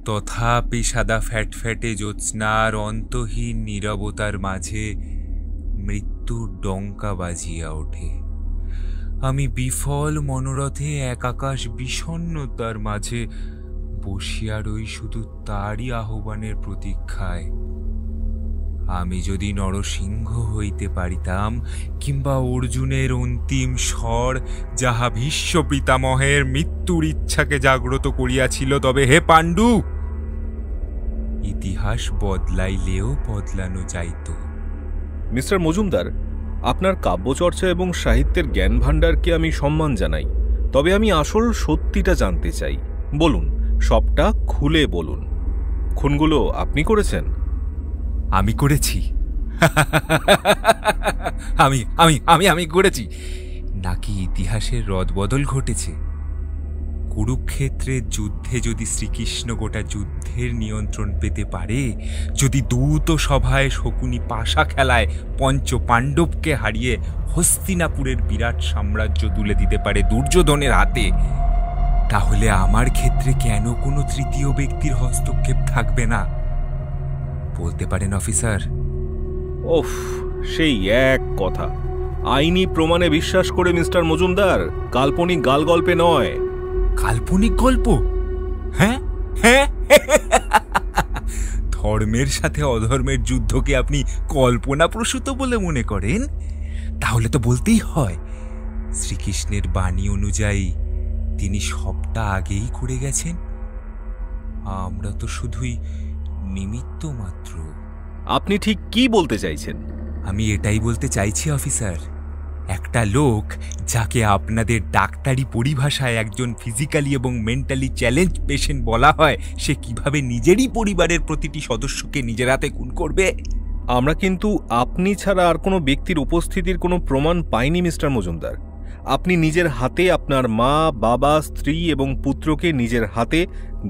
তথাপি সাদা ফ্যাটফ্যাটে জ্যোৎস্নার অন্তহীন নীরবতার মাঝে মৃত্যুর ডঙ্কা বাজিয়া ওঠে। আমি বিফল মনোরথে এক আকাশ বিষণ্ণতার মাঝে বসিয়া রই শুধু তারই আহ্বানের প্রতীক্ষায়। আমি যদি নরসিংহ হইতে পারিতাম, কিংবা অর্জুনের অন্তিম স্বর যাহা ভীষ্ম পিতামহের মৃত্যুর ইচ্ছাকে জাগ্রত করিয়াছিল, তবে হে পাণ্ডু, ইতিহাস বদলাইলেও বদলানো যাইত। মিস্টার মজুমদার, আপনার কাব্যচর্চা এবং সাহিত্যের জ্ঞান ভাণ্ডারকে আমি সম্মান জানাই, তবে আমি আসল সত্যিটা জানতে চাই। বলুন, সবটা খুলে বলুন। খুনগুলো আপনি করেছেন? আমি করেছি? আমি আমি আমি আমি করেছি নাকি ইতিহাসের রদবদল ঘটেছে? কুরুক্ষেত্রের যুদ্ধে যদি শ্রীকৃষ্ণ গোটা যুদ্ধের নিয়ন্ত্রণ পেতে পারে, যদি দূত সভায় শকুনি পাশা খেলায় পঞ্চ পাণ্ডবকে হারিয়ে হস্তিনাপুরের বিরাট সাম্রাজ্য তুলে দিতে পারে দুর্যোধনের হাতে, তাহলে আমার ক্ষেত্রে কেন কোনো তৃতীয় ব্যক্তির হস্তক্ষেপ থাকবে না? বলতে পারেন অফিসার? ওফ, সেই এক কথা। আইনি প্রমাণে বিশ্বাস করে মিস্টার মজুমদার, কাল্পনিক গালগল্পে নয়। কাল্পনিক গল্প? হ্যাঁ হ্যাঁ, ধর্মের সাথে অধর্মের যুদ্ধকে আপনি কল্পনাপ্রসূত বলে মনে করেন? তাহলে তো বলতেই হয়, শ্রীকৃষ্ণের বাণী অনুযায়ী তিনি সবটা আগেই করে গেছেন। আমরা তো শুধুই নিমিত্ত মাত্র। আপনি ঠিক কি বলতে চাইছেন? আমি এটাই বলতে চাইছি অফিসার, একটা লোক যাকে আপনাদের ডাক্তারি পরিভাষায় একজন ফিজিক্যালি এবং মেন্টালি চ্যালেঞ্জ পেশেন্ট বলা হয়, সে কিভাবে নিজেরই পরিবারের প্রতিটি সদস্যকে নিজের হাতে খুন করবে? আমরা কিন্তু আপনি ছাড়া আর কোনো ব্যক্তির উপস্থিতির কোনো প্রমাণ পাইনি মিস্টার মজুমদার। আপনি নিজের হাতে আপনার মা, বাবা, স্ত্রী এবং পুত্রকে নিজের হাতে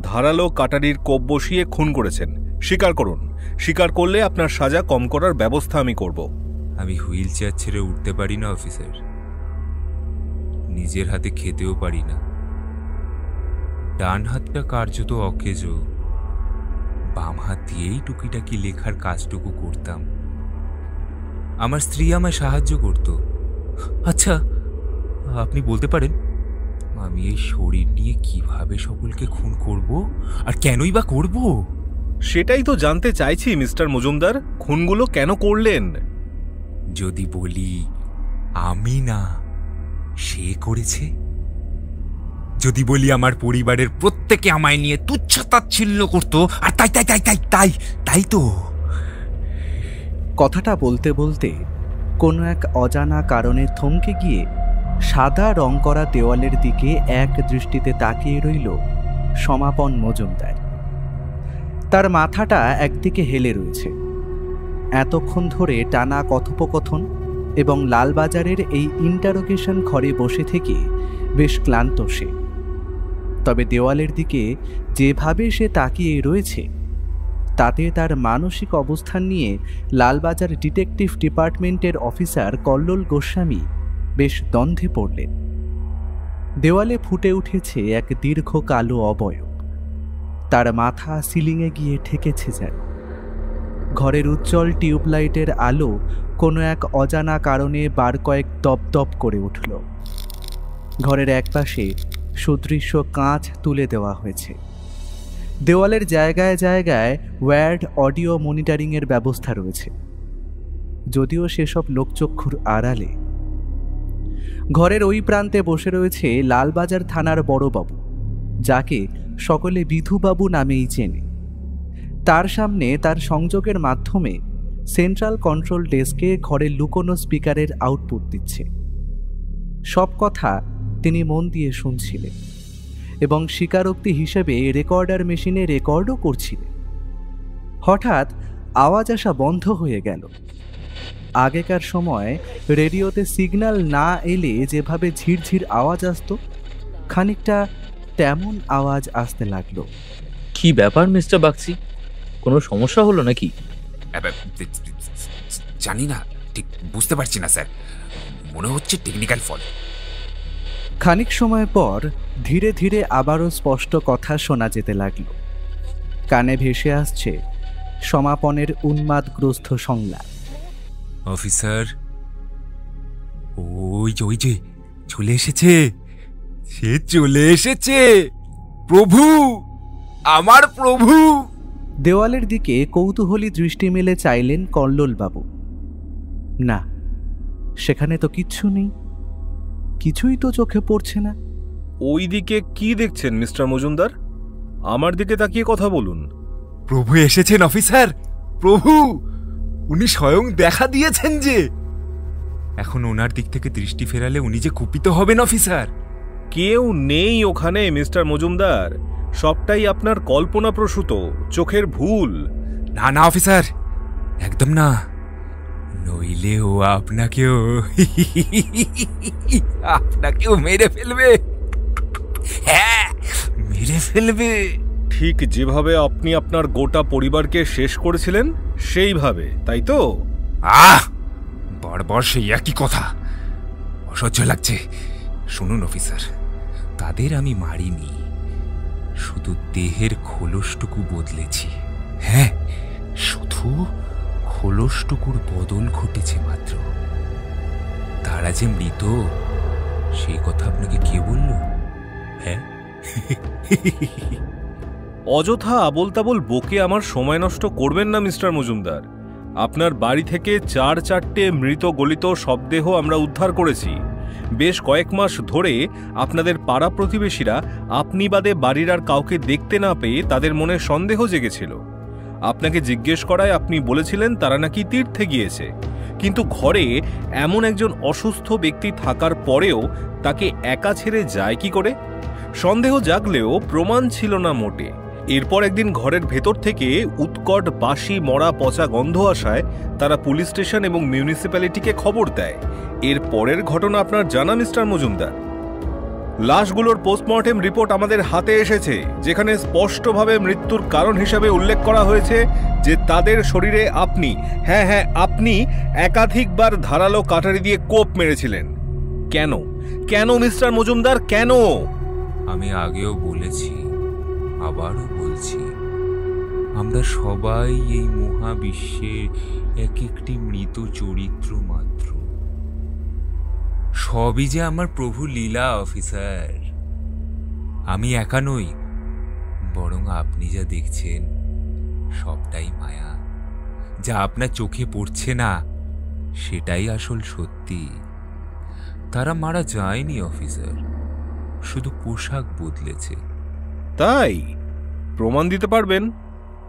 ধারালো কাটারির কোপ বসিয়ে খুন করেছেন। স্বীকার করুন। স্বীকার করলে আপনার সাজা কম করার ব্যবস্থা আমি করব। আমি হুইল চেয়ার ছেড়ে উঠতে পারি না অফিসার, নিজের হাতে খেতেও পারি না। ডান হাতটা কার্যত অকেজ, বাম হাত দিয়েই টুকিটাকি লেখার কাজটুকু করতাম। আমার স্ত্রী আমায় সাহায্য করত। আচ্ছা, আপনি বলতে পারেন আমি এই শরীর নিয়ে কিভাবে সকলকে খুন করব, আর কেনই বা করব? সেটাই তো জানতে চাইছি মিস্টার মজুমদার, খুনগুলো কেন করলেন? যদি বলি আমি না, সে করেছে, যদি বলি আমার পরিবারের প্রত্যেকে আমায় নিয়ে তুচ্ছ-তাচ্ছিল্য করত, আর তাই তাই তাই তাই তাই তাই তো। কথাটা বলতে বলতে কোনো এক অজানা কারণে থমকে গিয়ে সাদা রং করা দেওয়ালের দিকে এক দৃষ্টিতে তাকিয়ে রইল সমাপন মজুমদার। তার মাথাটা একদিকে হেলে রয়েছে। এতক্ষণ ধরে টানা কথোপকথন এবং লালবাজারের এই ইন্টারোগেশন ঘরে বসে থেকে বেশ ক্লান্ত সে। তবে দেওয়ালের দিকে যেভাবে সে তাকিয়ে রয়েছে, তাতে তার মানসিক অবস্থান নিয়ে লালবাজার ডিটেকটিভ ডিপার্টমেন্টের অফিসার কল্লোল গোস্বামী বেশ দ্বন্দ্বে পড়লেন। দেওয়ালে ফুটে উঠেছে এক দীর্ঘ কালো অবয়ব। তার মাথা সিলিংয়ে গিয়ে ঠেকেছে যেন। ঘরের উজ্জ্বল টিউবলাইটের আলো কোনো এক অজানা কারণে বার কয়েক দপদপ করে উঠল। ঘরের একপাশে সুদৃশ্য কাঁচ তুলে দেওয়া হয়েছে। দেওয়ালের জায়গায় জায়গায় ওয়্যার্ড অডিও মনিটরিংয়ের ব্যবস্থা রয়েছে, যদিও সেসব লোকচক্ষুর আড়ালে। ঘরের ওই প্রান্তে বসে রয়েছে লালবাজার থানার বড়বাবু, যাকে সকলে বিধুবাবু নামেই চেনে। তার সামনে তার সংযোগের মাধ্যমে সেন্ট্রাল কন্ট্রোল ডেস্কে ঘরের লুকোনো স্পিকারের আউটপুট দিচ্ছে। সব কথা তিনি মন দিয়ে শুনছিলেন এবং স্বীকারোক্তি হিসেবে রেকর্ডার মেশিনে রেকর্ডও করছিলেন। হঠাৎ আওয়াজ আসা বন্ধ হয়ে গেল। আগেকার সময় রেডিওতে সিগন্যাল না এলে যেভাবে ঝিরঝির আওয়াজ আসতো, খানিকটা তেমন আওয়াজ আসতে লাগলো। কি ব্যাপার মিস্টার বাগচি, কোনো সমস্যা হলো নাকি? জানি না, ঠিক বুঝতে পারছি না স্যার, মনে হচ্ছে টেকনিক্যাল ফল্ট। খানিক সময় পর ধীরে ধীরে আবারও স্পষ্ট কথা শোনা যেতে লাগলো। কানে ভেসে আসছে সমাপনের উন্মাদগ্রস্ত সংলাপ। অফিসার, ওই যে চলে এসেছে, সে চলে এসেছে। প্রভু, আমার প্রভু। দেওয়ালের দিকে কৌতূহলী দৃষ্টি মেলে চাইলেন কল্লোলবাবু। না, সেখানে তো কিচ্ছু নেই, কিছুই তো চোখে পড়ছে না। ওই দিকে কি দেখছেন মিস্টার মজুমদার? আমার দিকে তাকিয়ে কথা বলুন। প্রভু এসেছেন অফিসার, প্রভু। উনি স্বয়ং দেখা দিয়েছেন যে। এখন ওনার দিক থেকে দৃষ্টি ফেরালে উনি যে কুপিত হবেন অফিসার। কেউ নেই ওখানে মিস্টার মজুমদার, সবটাই আপনার কল্পনাপ্রসূত, চোখের ভুল। না না অফিসার, একদম না, নইলে ও আপনাকেও মেরে ফেলবে। হ্যাঁ, মেরে ফেলবে। ঠিক যেভাবে আপনি আপনার গোটা পরিবারকে শেষ করেছিলেন সেইভাবে, তাই তো? বারবার সেই একই কথা, অসহ্য লাগছে। শুনুন অফিসার, তাদের আমি মারিনি, শুধু দেহের খোলসটুকু বদলেছি। হ্যাঁ, শুধু খোলসটুকুর বদল ঘটেছে মাত্র। তারা যে মৃত, সেই কথা আপনাকে কে বলল? হ্যাঁ, অযথা আবোল তাবোল বকে আমার সময় নষ্ট করবেন না মিস্টার মজুমদার। আপনার বাড়ি থেকে 4-4টে মৃত গলিত শবদেহ আমরা উদ্ধার করেছি। বেশ কয়েক মাস ধরে আপনাদের পাড়া প্রতিবেশীরা আপনি বাদে বাড়ির আর কাউকে দেখতে না পেয়ে তাদের মনে সন্দেহ জেগেছিল। আপনাকে জিজ্ঞেস করায় আপনি বলেছিলেন তারা নাকি তীর্থে গিয়েছে, কিন্তু ঘরে এমন একজন অসুস্থ ব্যক্তি থাকার পরেও তাকে একা ছেড়ে যায় কি করে? সন্দেহ জাগলেও প্রমাণ ছিল না মোটে। এরপর একদিন ঘরের ভেতর থেকে উৎকট বাসি মরা পচা গন্ধ আসায় তারা পুলিশ স্টেশন এবং মিউনিসিপ্যালিটিকে খবর দেয়। এর পরের ঘটনা আপনার জানা মিস্টার মজুমদার। লাশগুলোর পোস্টমর্টেম রিপোর্ট আমাদের হাতে এসেছে, যেখানে স্পষ্টভাবে মৃত্যুর কারণ হিসেবে উল্লেখ করা হয়েছে যে তাদের শরীরে আপনি, হ্যাঁ আপনি একাধিকবার ধারালো কাটারি দিয়ে কোপ মেরেছিলেন। কেন কেন মিস্টার মজুমদার, কেন? আমি আগেও বলেছি, আবারও বলছি, আমরা সবাই এই মহাবিশ্বের এক একটি মৃত চরিত্র মাত্র। সবই যে আমার প্রভু লীলা অফিসার। আমি একা নই, বরং আপনি যা দেখছেন সবটাই মায়া। যা আপনার চোখে পড়ছে না সেটাই আসল সত্যি। তারা মারা যায়নি অফিসার, শুধু পোশাক বদলেছে। তাই? প্রমাণ দিতে পারবেন?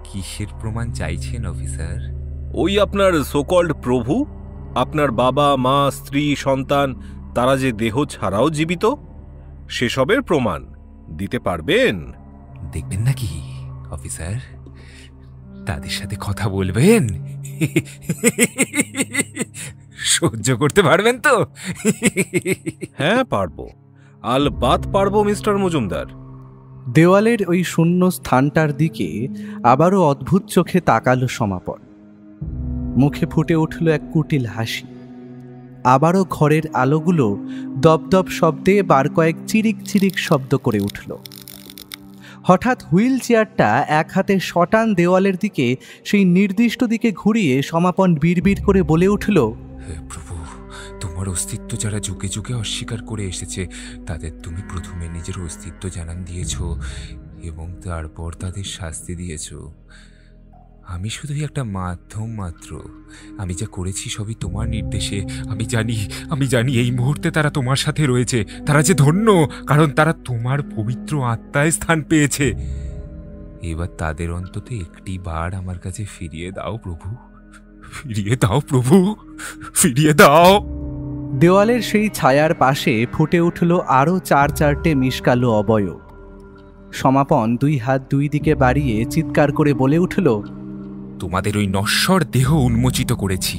কিসের প্রমাণ চাইছেন অফিসার? ওই আপনার সোকল্ড প্রভু, আপনার বাবা মা স্ত্রী সন্তান, তারা যে দেহ ছাড়াও জীবিত, সেসবের প্রমাণ দিতে পারবেন? দেখবেন নাকি অফিসার? তাদের সাথে কথা বলবেন? সহ্য করতে পারবেন তো? হ্যাঁ পারবো, আলবাত পারবো মিস্টার মজুমদার। দেওয়ালের ওই শূন্য স্থানটার দিকে আবারও অদ্ভুত চোখে তাকালো সমাপন। মুখে ফুটে উঠল এক কুটিল হাসি। আবারও ঘরের আলোগুলো দপদপ শব্দে বার কয়েক চিরিক চিরিক শব্দ করে উঠল। হঠাৎ হুইল চেয়ারটা এক হাতে শটান দেওয়ালের দিকে, সেই নির্দিষ্ট দিকে ঘুরিয়ে সমাপন বিড়বিড় করে বলে উঠল, প্রভু, তোমার অস্তিত্ব যারা যুগে যুগে অস্বীকার করে এসেছে, তাদের তুমি প্রথমে নিজের অস্তিত্ব জানান দিয়েছ এবং তারপর তাদের শাস্তি দিয়েছ। আমি শুধুই একটা মাধ্যম মাত্র। আমি যা করেছি সবই তোমার নির্দেশে। আমি জানি এই মুহূর্তে তারা তোমার সাথে রয়েছে। তারা যে ধন্য, কারণ তারা তোমার পবিত্র আত্মায় স্থান পেয়েছে। এবার তাদের অন্তত একটি বার আমার কাছে ফিরিয়ে দাও প্রভু, ফিরিয়ে দাও প্রভু, ফিরিয়ে দাও। দেওয়ালের সেই ছায়ার পাশে ফুটে উঠল আরও 4-4টে মিশকালো অবয়ব। সমাপন 2 হাত 2 দিকে বাড়িয়ে চিৎকার করে বলে উঠল, তোমাদের ওই নশ্বর দেহ উন্মোচিত করেছি,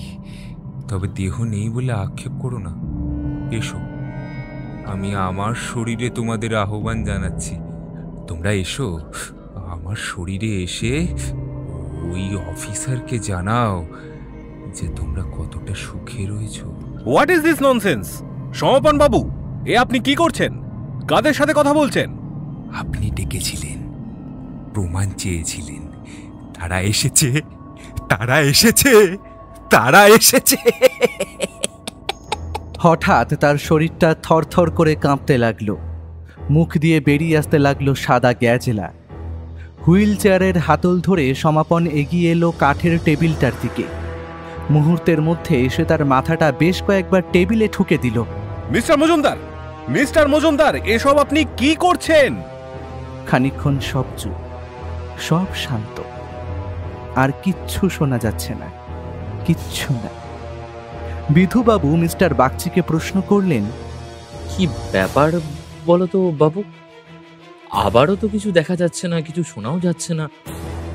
তবে দেহ নেই বলে আক্ষেপ করো না। এসো, আমি আমার শরীরে তোমাদের আহ্বান জানাচ্ছি। তোমরা এসো, আমার শরীরে এসে ওই অফিসারকে জানাও যে তোমরা কতটা সুখে রয়েছো। What is this nonsense? সমাপন বাবু, এ আপনি কি করছেন? কাদের সাথে কথা বলছেন? আপনি ডেকেছিলেন, প্রমাণ চেয়েছিলেন। তারা এসেছে, তারা এসেছে, তারা এসেছে। হঠাৎ তার শরীরটা থরথর করে কাঁপতে লাগলো, মুখ দিয়ে বেরিয়ে আসতে লাগলো সাদা গ্যাজেলা। হুইল চেয়ারের হাতল ধরে সমাপন এগিয়ে এলো কাঠের টেবিলটার দিকে। মুহূর্তের মধ্যে সে তার মাথাটা বেশ কয়েকবার টেবিলে ঠুকে দিল। মিস্টার মজুমদার, মিস্টার মজুমদার, এসব আপনি কি করছেন? খানিকক্ষণ সব চুপ, সব শান্ত, আর কিচ্ছু শোনা যাচ্ছে না, কিচ্ছু না। বিধুবাবু মিস্টার বাগচিকে প্রশ্ন করলেন, কি ব্যাপার বলো তো বাবু? আবারও তো কিছু দেখা যাচ্ছে না, কিছু শোনাও যাচ্ছে না।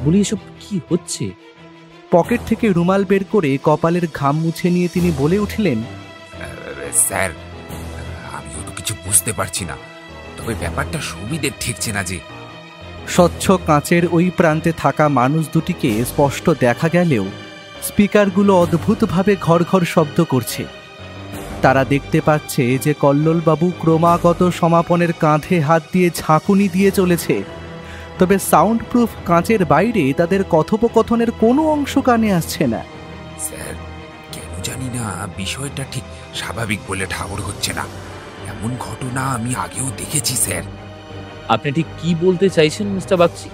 বলি, এসব কি হচ্ছে? পকেট থেকে রুমাল বের করে কপালের ঘাম মুছে নিয়ে তিনি বলে উঠলেন, স্যার, আমিও তো কিছু বুঝতে পারছি না, তবে ব্যাপারটা সুবিধের ঠেকছে না যে। স্বচ্ছ কাঁচের ওই প্রান্তে থাকা মানুষ দুটিকে স্পষ্ট দেখা গেলেও স্পিকারগুলো অদ্ভুতভাবে ঘর ঘর শব্দ করছে। তারা দেখতে পাচ্ছে যে কল্লোলবাবু ক্রমাগত সমাপনের কাঁধে হাত দিয়ে ঝাঁকুনি দিয়ে চলেছে, তবে সাউন্ড প্রুফ কাঁচের বাইরে তাদের কথোপকথনের কোনো অংশ কানে আসছে না। স্যার, কেন জানি না বিষয়টা ঠিক স্বাভাবিক বলে ঠাউর হচ্ছে না। এমন ঘটনা আমি আগেও দেখেছি স্যার। আপনি ঠিক কি বলতে চাইছেন মিস্টার বাগচি?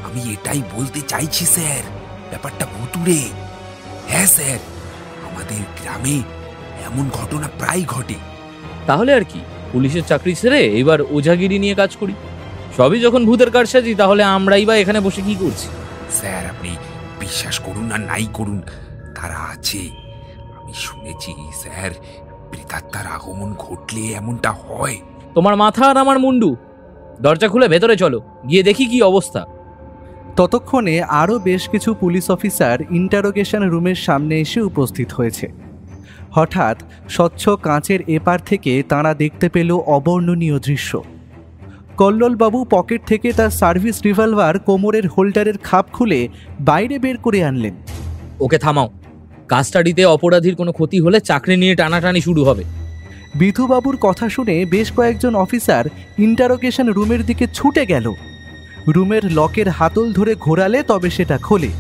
আমি এটাই বলতে চাইছি স্যার, ব্যাপারটা ভুতুড়ে। হ্যাঁ স্যার, আমাদের গ্রামে এমন ঘটনা প্রায় ঘটে। তাহলে আর কি, পুলিশের চাকরি ছেড়ে এবার ওঝাগিরি নিয়ে কাজ করি। সবই যখন ভূতের কারসাজি, তাহলে আমরাই বা এখানে বসে কি করছি? স্যার, আপনি বিশ্বাস করুন আর নাই করুন, তারা আছে। আমি শুনেছি স্যার, প্রেতাত্মার আগমন ঘটলে এমনটা হয়। তোমার মাথা আর আমার মুন্ডু। দরজা খুলে ভেতরে চলো, গিয়ে দেখি কি অবস্থা। ততক্ষণে আরও বেশ কিছু পুলিশ অফিসার ইন্টারোগেশন রুমের সামনে এসে উপস্থিত হয়েছে। হঠাৎ স্বচ্ছ কাঁচের এপার থেকে তাঁরা দেখতে পেল অবর্ণনীয় দৃশ্য। কল্লোলবাবু পকেট থেকে তার সার্ভিস রিভলভার কোমরের হোল্ডারের খাপ খুলে বাইরে বের করে আনলেন। ওকে থামাও, কাস্টাডিতে অপরাধীর কোনো ক্ষতি হলে চাকরি নিয়ে টানাটানি শুরু হবে। বিধুবাবুর কথা শুনে বেশ কয়েকজন অফিসার ইন্টারোগেশন রুমের দিকে ছুটে গেল। রুমের লকের হাতল ধরে ঘোরালে তবে সেটা খোলে,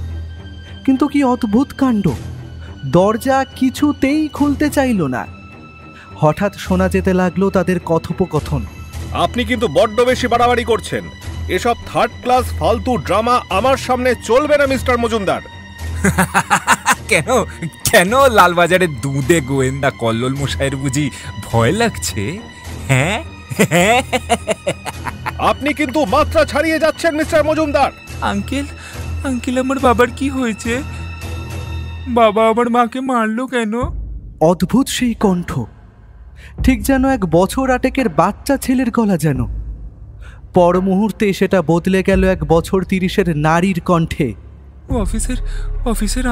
কিন্তু কি অদ্ভুত কাণ্ড, দরজা কিছুতেই খুলতে চাইল না। হঠাৎ শোনা যেতে লাগলো তাদের কথোপকথন। আপনি কিন্তু বড্ড বেশি বাড়াবাড়ি করছেন। এসব থার্ড ক্লাস ফালতু ড্রামা আমার সামনে চলবে না মিস্টার মজুমদার। কেন কেন লালবাজারের দুধে গোয়েন্দা কল্লোল মশাইয়ের বুঝি ভয় লাগছে? হ্যাঁ, আপনি কিন্তু মাত্রা ছাড়িয়ে যাচ্ছেন মিস্টার মজুমদার। আঙ্কেল, আঙ্কেল, আমার বাবার কি হয়েছে? বাবা আমার মাকে মারলো কেন? অদ্ভুত সেই কণ্ঠ, ঠিক যেন এক বছর আটেকের বাচ্চা ছেলের গলা যেন। পর মুহূর্তে সেটা বদলে গেল এক বছর 30-এর নারীর কণ্ঠে। অফিসার, অফিসার,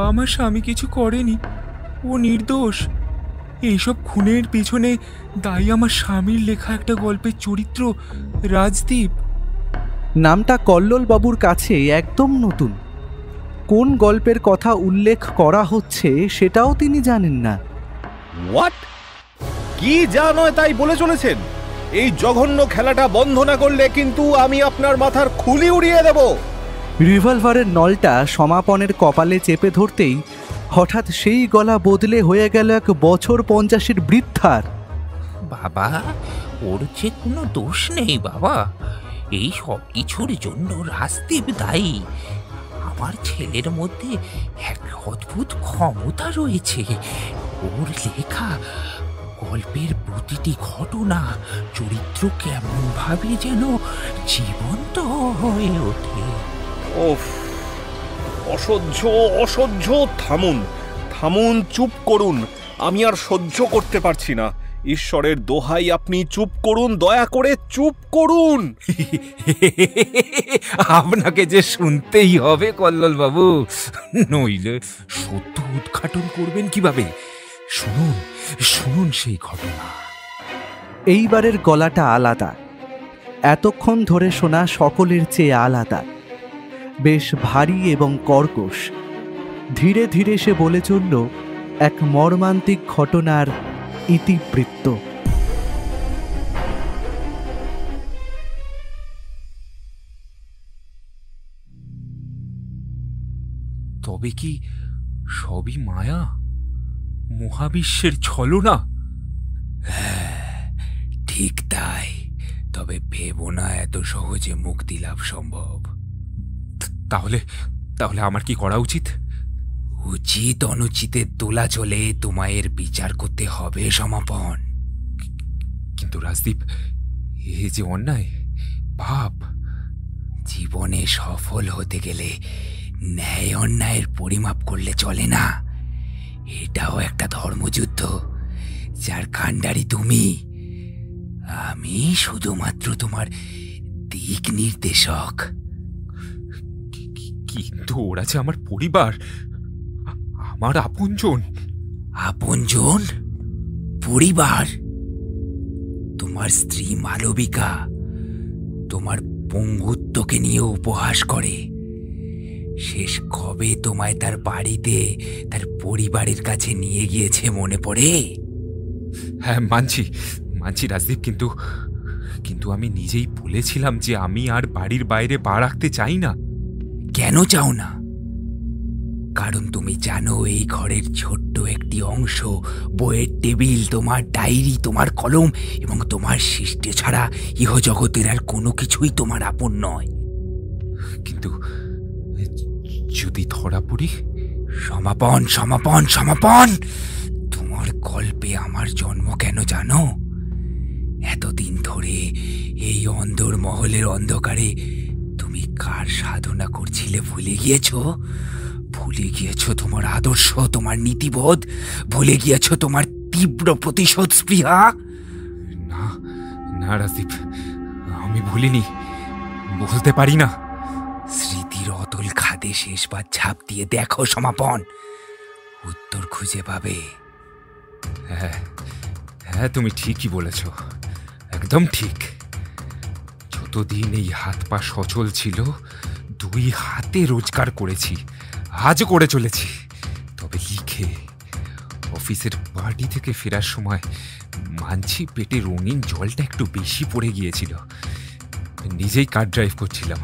আমার স্বামী কিছু করেনি, ও নির্দোষ। এইসব খুনের পিছনে দায়ী আমার স্বামীর লেখা একটা গল্পের চরিত্র, রাজদীপ। নামটা কল্লোলবাবুর কাছে একদম নতুন। কোন গল্পের কথা উল্লেখ করা হচ্ছে সেটাও তিনি জানেন না। হোয়াট? কি যা নয় তাই বলে চলেছেন? এই জঘন্য খেলাটা বন্ধ না করলে কিন্তু আমি আপনার মাথার খুলি উড়িয়ে দেব। রিভলভারের নলটা সমাপনের কপালে চেপে ধরতেই হঠাৎ সেই গলা বদলে হয়ে গেল এক বছর 50-এর বৃদ্ধার। বাবা, ওর যে কোনো দোষ নেই বাবা, এই সব কিছুর জন্য রাজদীপ দায়ী। আমার ছেলের মধ্যে এক অদ্ভুত ক্ষমতা রয়েছে। ওর লেখা গল্পের প্রতিটি ঘটনা, চরিত্র কেমন ভাবে যেন জীবন্ত হয়ে ওঠে। ওফ, অসহ্য, অসহ্য। থামুন, থামুন, চুপ করুন। আমি আর সহ্য করতে পারছি না। ঈশ্বরের দোহাই, আপনি চুপ করুন, দয়া করে চুপ করুন। আপনাকে যে শুনতেই হবে কল্লোল বাবু, নইলে সত্য উদ্ঘাটন করবেন কিভাবে? শুনুন, শুনুন সেই ঘটনা। এইবারের গলাটা আলাদা, এতক্ষণ ধরে শোনা সকলের চেয়ে আলাদা, বেশ ভারী এবং কর্কশ। ধীরে ধীরে সে বলে চলল এক মর্মান্তিক ঘটনার ইতিবৃত্ত। তবে কি সবই মায়া, মহাবিশ্বের ছলনা? হ্যাঁ, ঠিক তাই। তবে ভেবো না এত সহজে মুক্তি লাভ সম্ভব। তাহলে তাহলে আমার কি করা উচিত? উচিত অনুচিতের দোলাচলে তোমায় এর বিচার করতে হবে সমাপন। কিন্তু রাজদীপ, এ যে অন্যায়, পাপ। জীবনে সফল হতে গেলে ন্যায় অন্যায়ের পরিমাপ করলে চলে না। এটাও একটা ধর্মযুদ্ধ, যার কাণ্ডারি তুমি। আমি শুধুমাত্র তোমার দিক নির্দেশক। কিন্তু ওরা যে আমার পরিবার, আমার আপনজন। আপনজন? পরিবার? তোমার স্ত্রী মালবিকা তোমার পঙ্গুত্বকে নিয়ে উপহাস করে। শেষ কবে তোমায় তার বাড়িতে তার পরিবারের কাছে নিয়ে গিয়েছে মনে পড়ে? হ্যাঁ, মানছি মানছি রাজদীপ, কিন্তু কিন্তু আমি নিজেই বলেছিলাম যে আমি আর বাড়ির বাইরে পা রাখতে চাই না। কেন চাও না? কারণ তুমি জানো এই ঘরের ছোট্ট একটি অংশ, বইয়ের টেবিল, তোমার ডায়েরি, তোমার কলম এবং তোমার সৃষ্টি ছাড়া ইহজগতের আর কোনো কিছুই তোমার আপন নয়। কিন্তু যদি ধরা পড়ি? সমাপন, সমাপন, সমাপন! তোমার গল্পে আমার জন্ম কেন জানো? এতদিন ধরে এই অন্দর মহলের অন্ধকারে তুমি কার সাধনা করছিলে ভুলে গিয়েছো? ভুলে গিয়েছো তোমার আদর্শ, তোমার নীতিবোধ? ভুলে গিয়েছো তোমার তীব্র প্রতিশোধ স্পৃহা? না না রাজদীপ, আমি ভুলিনি, বলতে পারি না। স্মৃতির অতল খাদে শেষবার ঝাঁপ দিয়ে দেখো সমাপন, উত্তর খুঁজে পাবে। হ্যাঁ হ্যাঁ, তুমি ঠিকই বলেছ, একদম ঠিক। যতদিন এই হাত পা সচল ছিল, দুই হাতে রোজগার করেছি, আজও করে চলেছি। তবে লিখে অফিসের বাড়ি থেকে ফেরার সময় মানছি পেটে রঙিন জলটা একটু বেশি পড়ে গিয়েছিল। নিজেই কার ড্রাইভ করছিলাম,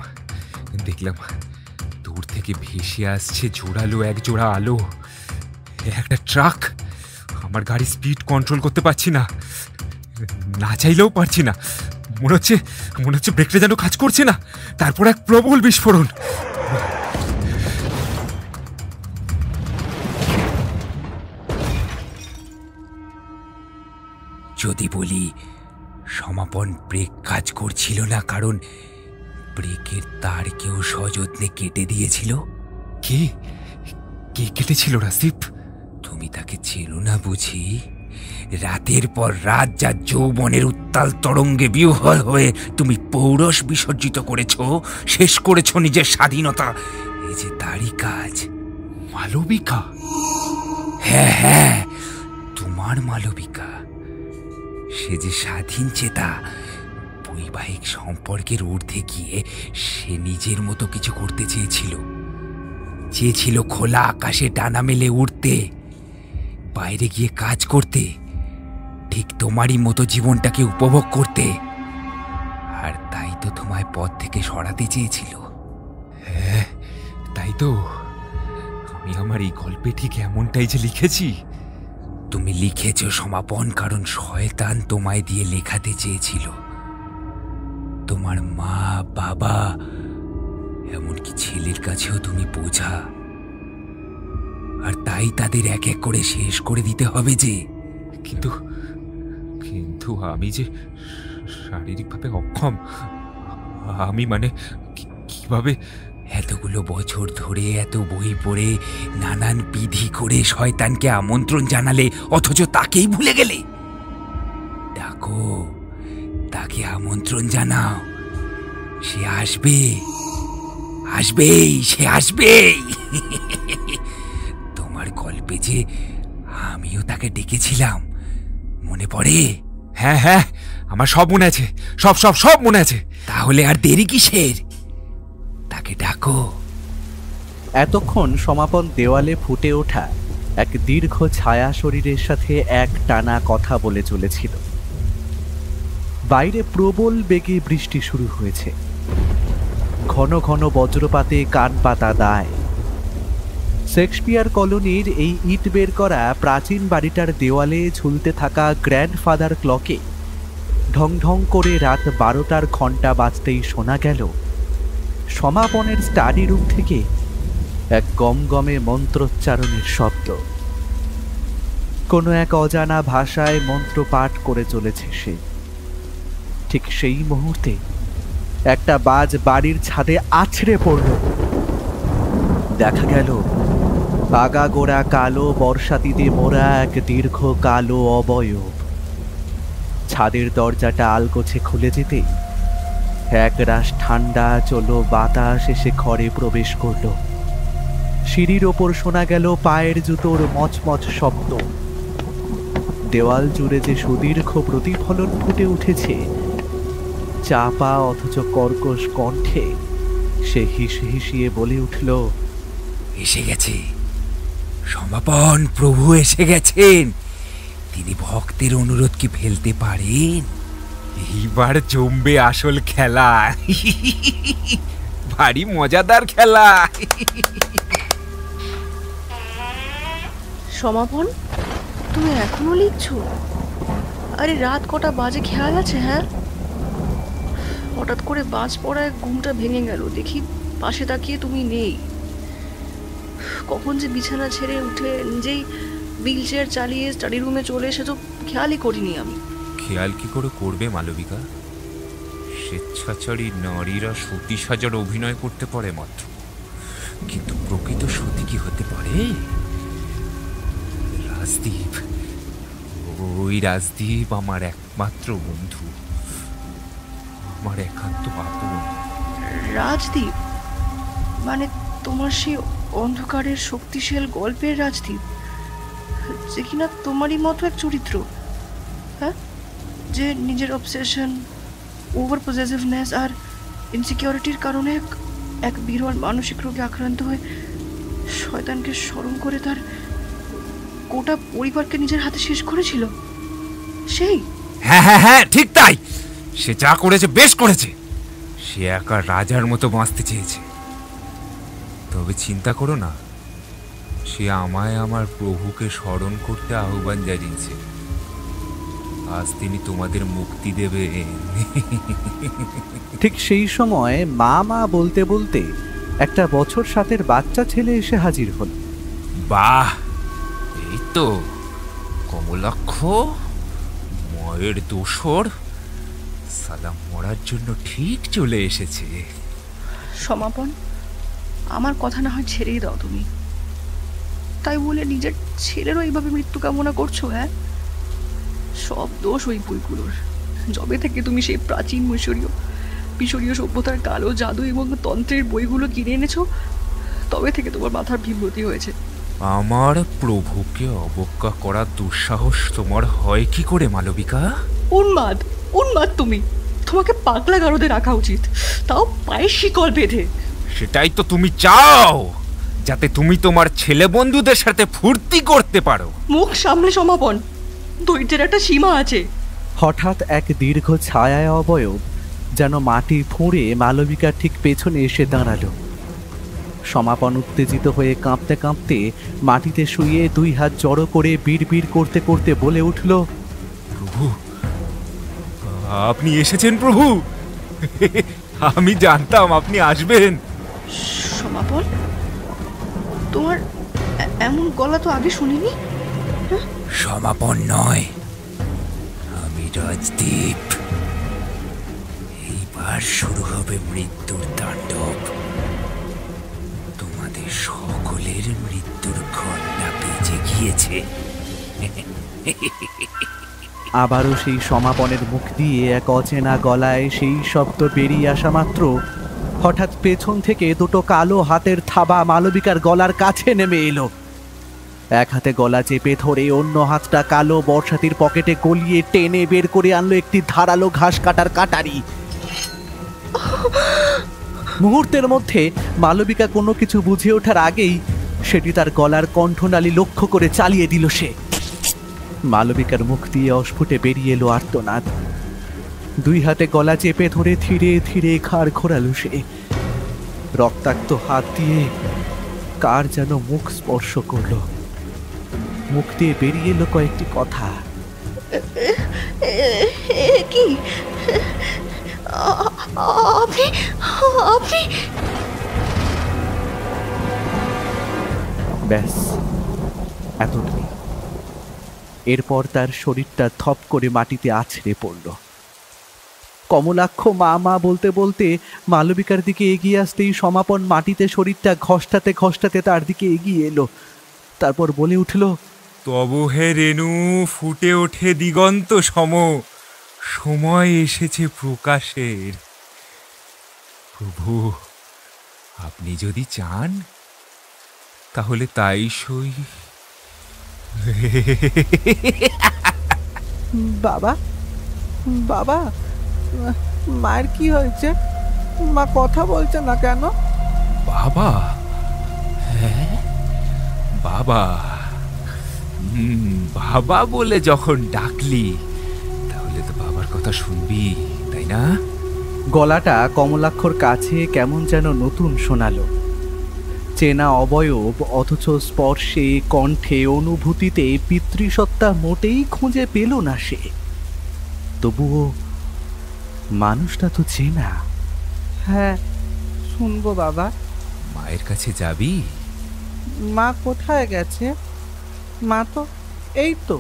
দেখলাম দূর থেকে ভেসে আসছে জোরালো এক জোড়া আলো, একটা ট্রাক। আমার গাড়ি স্পিড কন্ট্রোল করতে পারছি না, না চাইলেও পারছি না। মনে হচ্ছে ব্রেকটা যেন কাজ করছে না। তারপর এক প্রবল বিস্ফোরণ। যদি বলি সমাপন ব্রেক কাজ করছিল না কারণ ব্রেকের তার কেউ সযত্নে কেটে দিয়েছিল। কে কে কেটেছিল রাজদীপ? তুমি তাকে চেনো না বুঝি? রাতের পর রাত যা যৌবনের উত্তাল তরঙ্গে বিহ্বল হয়ে তুমি পৌরস বিসর্জিত করেছ, শেষ করেছ নিজের স্বাধীনতা, এই যে তারই কাজ। মালবিকা? হ্যাঁ হ্যাঁ, তোমার মালবিকা। সে যে স্বাধীন চেতা, বৈবাহিক সম্পর্কের ঊর্ধ্বে গিয়ে সে নিজের মতো কিছু করতে চেয়েছিল খোলা আকাশে ডানা মেলে উড়তে, বাইরে গিয়ে কাজ করতে, ঠিক তোমারই মতো জীবনটাকে উপভোগ করতে। আর তাই তো তোমায় পথ থেকে সরাতে চেয়েছিল। হ্যাঁ তাই তো, আমি আমার এই গল্পে ঠিক এমনটাই যে লিখেছি। তুমি লিখেছ সমাপন কারণ শয়তান তোমায় দিয়ে লেখাতে চেয়েছিল। তোমার মা, বাবা, এমনকি ছেলের কাছেও তুমি বোঝা। আর তাই তাদের এক এক করে শেষ করে দিতে হবে যে। কিন্তু কিন্তু আমি যে শারীরিকভাবে অক্ষম। আমি মানে কিভাবে? এতগুলো বছর ধরে এত বই পড়ে নানান বিধি করে শয়তানকে আমন্ত্রণ জানালে, অথচ তাকেই ভুলে গেলে। ডাকো, তাকে আমন্ত্রণ জানাও, সে আসবে, আসবেই, সে আসবেই। তোমার গল্পে যে আমিও তাকে ডেকেছিলাম, মনে পড়ে? হ্যাঁ হ্যাঁ, আমার সব মনে আছে, সব সব সব মনে আছে। তাহলে আর দেরি কিসের? তাকে ডাকো। এতক্ষণ সমাপন দেওয়ালে ফুটে ওঠা এক দীর্ঘ ছায়া শরীরের সাথে এক টানা কথা বলে চলেছিল। বাইরে প্রবল বেগে বৃষ্টি শুরু হয়েছে। ঘন ঘন বজ্রপাতে কান পাতা দায়। শেক্সপিয়ার কলোনির এই ইট বের করা প্রাচীন বাড়িটার দেওয়ালে ঝুলতে থাকা গ্র্যান্ডফাদার ক্লকে ঢং ঢং করে রাত 12টার ঘণ্টা বাজতেই শোনা গেল সমাপনের স্টাডি রুম থেকে এক গমগমে মন্ত্রোচ্চারণের শব্দ। কোনো এক অজানা ভাষায় মন্ত্র পাঠ করে চলেছে সে। ঠিক সেই মুহূর্তে একটা বাজ বাড়ির ছাদে আছড়ে পড়ল। দেখা গেল আগাগোড়া কালো বর্ষাতিতে মোড়া এক দীর্ঘ কালো অবয়ব। ছাদের দরজাটা আলগোছে খুলে যেতেই একরাশ ঠান্ডা চলো বাতাস এসে ঘরে প্রবেশ করল। সিঁড়ির ওপর শোনা গেল পায়ের জুতোর মচমচ শব্দ। দেওয়াল জুড়ে যে সুদীর্ঘ প্রতিফলন ফুটে উঠেছে, চাপা অথচ কর্কশ কণ্ঠে সে হিসিয়ে বলে উঠল, এসে গেছে সমাপন, প্রভু এসে গেছেন। তিনি ভক্তের অনুরোধ কি ফেলতে পারেন? এইবার জমবে আসল খেলা। ভারী মজাদার খেলা। সমাপন, তুমি এখনো লিখছো? আরে রাত কটা বাজে খেয়াল আছে? হ্যাঁ, হঠাৎ করে বাজ পড়ায় ঘুমটা ভেঙে গেল। দেখি পাশে তাকিয়ে তুমি নেই। কখন যে বিছানা ছেড়ে উঠে নিজেই হুইল চেয়ার চালিয়ে স্টাডি রুমে চলে এসে তো খেয়ালই করিনি আমি। খেয়াল কি করে করবে মালবিকা? স্বেচ্ছাচারী নারীরা সতী সাজার অভিনয় করতে পারে মাত্র, কিন্তু প্রকৃত সতী কি হতে পারে? রাজদীপ, ওই রাজদীপ আমার একমাত্র বন্ধু, আমার একান্ত আপন। রাজদীপ মানে তোমার সেই অন্ধকারের শক্তিশাল গল্পের রাজদীপ, যে কিনা তোমারই মতো এক চরিত্র? হ্যাঁ, যে নিজের অবসেশন, ওভার পজেসিভনেস আর ইনসিকিউরিটির কারণে এক বিরল মানসিক রোগে আক্রান্ত হয়ে শয়তানকে স্মরণ করে তার গোটা পরিবারকে নিজের হাতে শেষ করেছিল সেই? হ্যাঁ হ্যাঁ হ্যাঁ, ঠিক তাই। সে যা করেছে বেশ করেছে। সে একা রাজার মতো বাঁচতে চেয়েছে। তবে চিন্তা করো না, সে আমায় আমার প্রভুকে স্মরণ করতে আহ্বান জানিয়েছে। আজ তিনি তোমাদের মুক্তি দেবেন। ঠিক সেই সময় মা মা বলতে বলতে একটা বছর 7-এর বাচ্চা ছেলে এসে হাজির হল। বাহ, এই তো কমলাক্ষ, মায়ের দোসর, সালাম মরার জন্য ঠিক চলে এসেছে। সমাপন, আমার কথা না হয় ছেড়েই দাও তুমি। তাই বলে নিজের ছেলেরও এইভাবে মৃত্যু কামনা করছো? হ্যাঁ, সব দোষ ওই বইগুলোর। যবে থেকে তুমি সেই প্রাচীন মিশরীয় সভ্যতার কালো জাদু এবং তন্ত্রের বইগুলো কিনে এনেছো, তবে থেকে তোমার মাথার বিভ্রতি হয়েছে। আমার প্রভুকে অবজ্ঞা করার দুঃসাহস তোমার হয় কি করে মালবিকা? উন্মাদ, উন্মাদ তুমি। তোমাকে পাগলা গারদে রাখা উচিত, তাও পায়ের শিকল বেঁধে। সেটাই তো তুমি চাও, যাতে তুমি তোমার ছেলে বন্ধুদের সাথে ফুর্তি করতে পারো। মুখ সামলে সমাপন, ধৈর্যের একটা সীমা আছে। হঠাৎ এক দীর্ঘ ছায়ায় অবয়ব যেন মাটি ফুঁড়ে মালবিকার ঠিক পেছনে এসে দাঁড়ালো। সমাপন উত্তেজিত হয়ে কাঁপতে কাঁপতে মাটিতে শুয়ে 2 হাত জড়ো করে বিড়বিড় করতে করতে বলে উঠল, প্রভু, আপনি এসেছেন প্রভু। আমি জানতাম আপনি আসবেন। সমাপন, তোমার এমন গলা তো আগে শুনিনি। সমাপন নয়, আমি রাজদীপ। এইবার শুরু হবে মৃত্যুর তাণ্ডব। তোমাদের সকলের মৃত্যুর ঘটনা বেজে গিয়েছে। আবারও সেই সমাপনের মুখ দিয়ে এক অচেনা গলায় সেই শব্দ বেরিয়ে আসা মাত্র হঠাৎ পেছন থেকে 2টো কালো হাতের থাবা মালবিকার গলার কাছে নেমে এলো। এক হাতে গলা চেপে ধরে অন্য হাতটা কালো বর্ষাতির পকেটে গলিয়ে টেনে বের করে আনলো একটি ধারালো ঘাস কাটার কাটারি। মুহূর্তের মধ্যে মালবিকা কোনো কিছু বুঝে ওঠার আগেই সেটি তার গলার কণ্ঠনালী লক্ষ্য করে চালিয়ে দিল সে। মালবিকার মুখ দিয়ে অস্ফুটে বেরিয়ে এলো আর্তনাদ। 2 হাতে গলা চেপে ধরে ধীরে ধীরে ঘাড় ঘোরালো সে। রক্তাক্ত হাত দিয়ে কার যেন মুখ স্পর্শ করল। মুখ দিয়ে বেরিয়ে এলো কয়েকটি কথা। কি আপনি আপনি ব্যাস এতটাই। এরপর তার শরীরটা থপ করে মাটিতে আছড়ে পড়ল। কমলাক্ষ মা মা বলতে বলতে মালবিকার দিকে এগিয়ে আসতেই সমাপন মাটিতে শরীরটা ঘষ্টাতে ঘষ্টাতে তার দিকে এগিয়ে এলো। তারপর বলে উঠল, তব হে রেণু, ফুটে ওঠে দিগন্ত সম, সময় এসেছে প্রকাশের। প্রভু, আপনি যদি চান তাহলে তাই সই। বাবা বাবা, মায়ের কি হয়েছে? মা কথা বলছে না কেন? বাবা? হ্যাঁ বাবা। বাবা বলে যখন ডাকলি তাহলে তো বাবার কথা শুনবি, তাই না? গলাটা কমলাক্ষর কাছে কেমন যেন নতুন শোনালো। চেনা অবয়ব, অথচ স্পর্শে, কণ্ঠে, অনুভূতিতে পিতৃসত্তা মোটেই খুঁজে পেল না সে। তবুও মানুষটা তো চেনা। হ্যাঁ, শুনবো বাবা। মায়ের কাছে যাবি? মা কোথায় গেছে? মা তো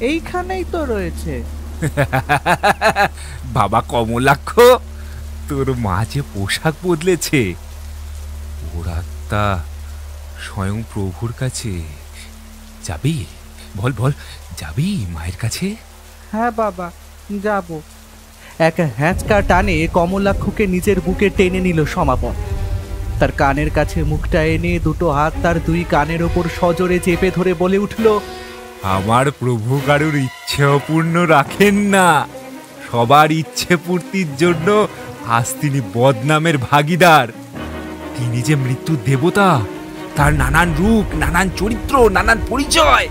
এইখানেই তো রয়েছে। বাবা কমলাক্ষ, তোর মা যে পোশাক বদলেছে, ওর আত্মা স্বয়ং প্রভুর কাছে। যাবি? বল বল, যাবি মায়ের কাছে? হ্যাঁ বাবা, যাব। এক হ্যাঁচকা টানে কমলাক্ষকে নিজের বুকে টেনে নিল সমাপন। তার কানের কাছে মুখটা এনে দুটো হাত তার দুই কানের ওপর সজোরে চেপে ধরে বলে উঠল, আমার প্রভু কারুর ইচ্ছে অপূর্ণ রাখেন না। সবার ইচ্ছে পূর্তির জন্য আজ তিনি বদনামের ভাগীদার। তিনি যে মৃত্যুর দেবতা, তার নানান রূপ, নানান চরিত্র, নানান পরিচয়।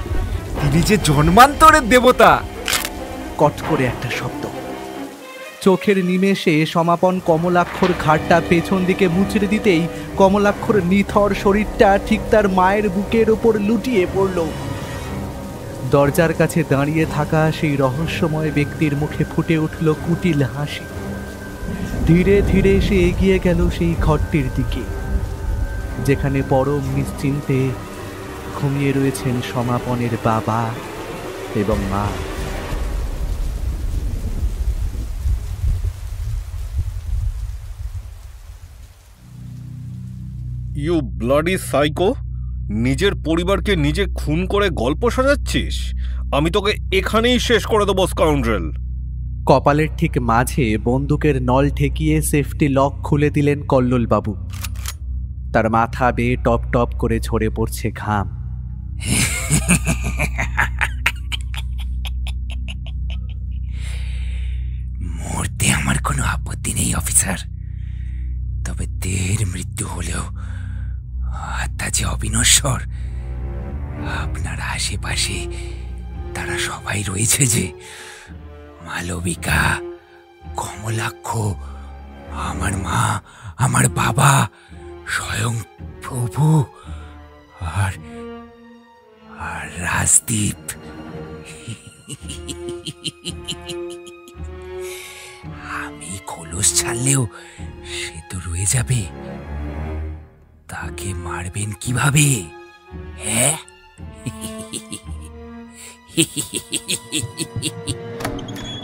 তিনি যে জন্মান্তরের দেবতা। কট করে একটা শব্দ। চোখের নিমেষে সমাপন কমলাক্ষর ঘাটটা পেছন দিকে মুচড়ে দিতেই কমলাক্ষর নিথর শরীরটা ঠিক তার মায়ের বুকের ওপর লুটিয়ে পড়ল। দরজার কাছে দাঁড়িয়ে থাকা সেই রহস্যময় ব্যক্তির মুখে ফুটে উঠল কুটিল হাসি। ধীরে ধীরে সে এগিয়ে গেল সেই ঘরটির দিকে, যেখানে পরম নিশ্চিন্তে ঘুমিয়ে রয়েছেন সমাপনের বাবা এবং মা। You bloody psycho! নিজের পরিবারকে নিজে খুন করে গল্প সাজাচ্ছিস? আমি তোকে এখানেই শেষ করে দেবো, স্কাউন্ড্রেল! কপালের ঠিক মাঝে বন্দুকের নল ঠেকিয়ে সেফটি লক খুলে দিলেন কল্লোলবাবু। তার মাথা বেয়ে টপ টপ করে ঝরে পড়ছে ঘাম। মরতে আমার কোনো আপত্তি নেই অফিসার, তবে দেহের মৃত্যু হলেও আত্মা যে অবিনশ্বর। আপনার আশেপাশে তারা সবাই রয়েছে যে, মালবিকা, কমলাক্ষ, আমার মা, আমার বাবা, স্বয়ং প্রভু আর রাজদীপ। আমি খোলস ছাড়লেও সে তো রয়ে যাবে। তাকে মারবেন কিভাবে? হ্যাঁ,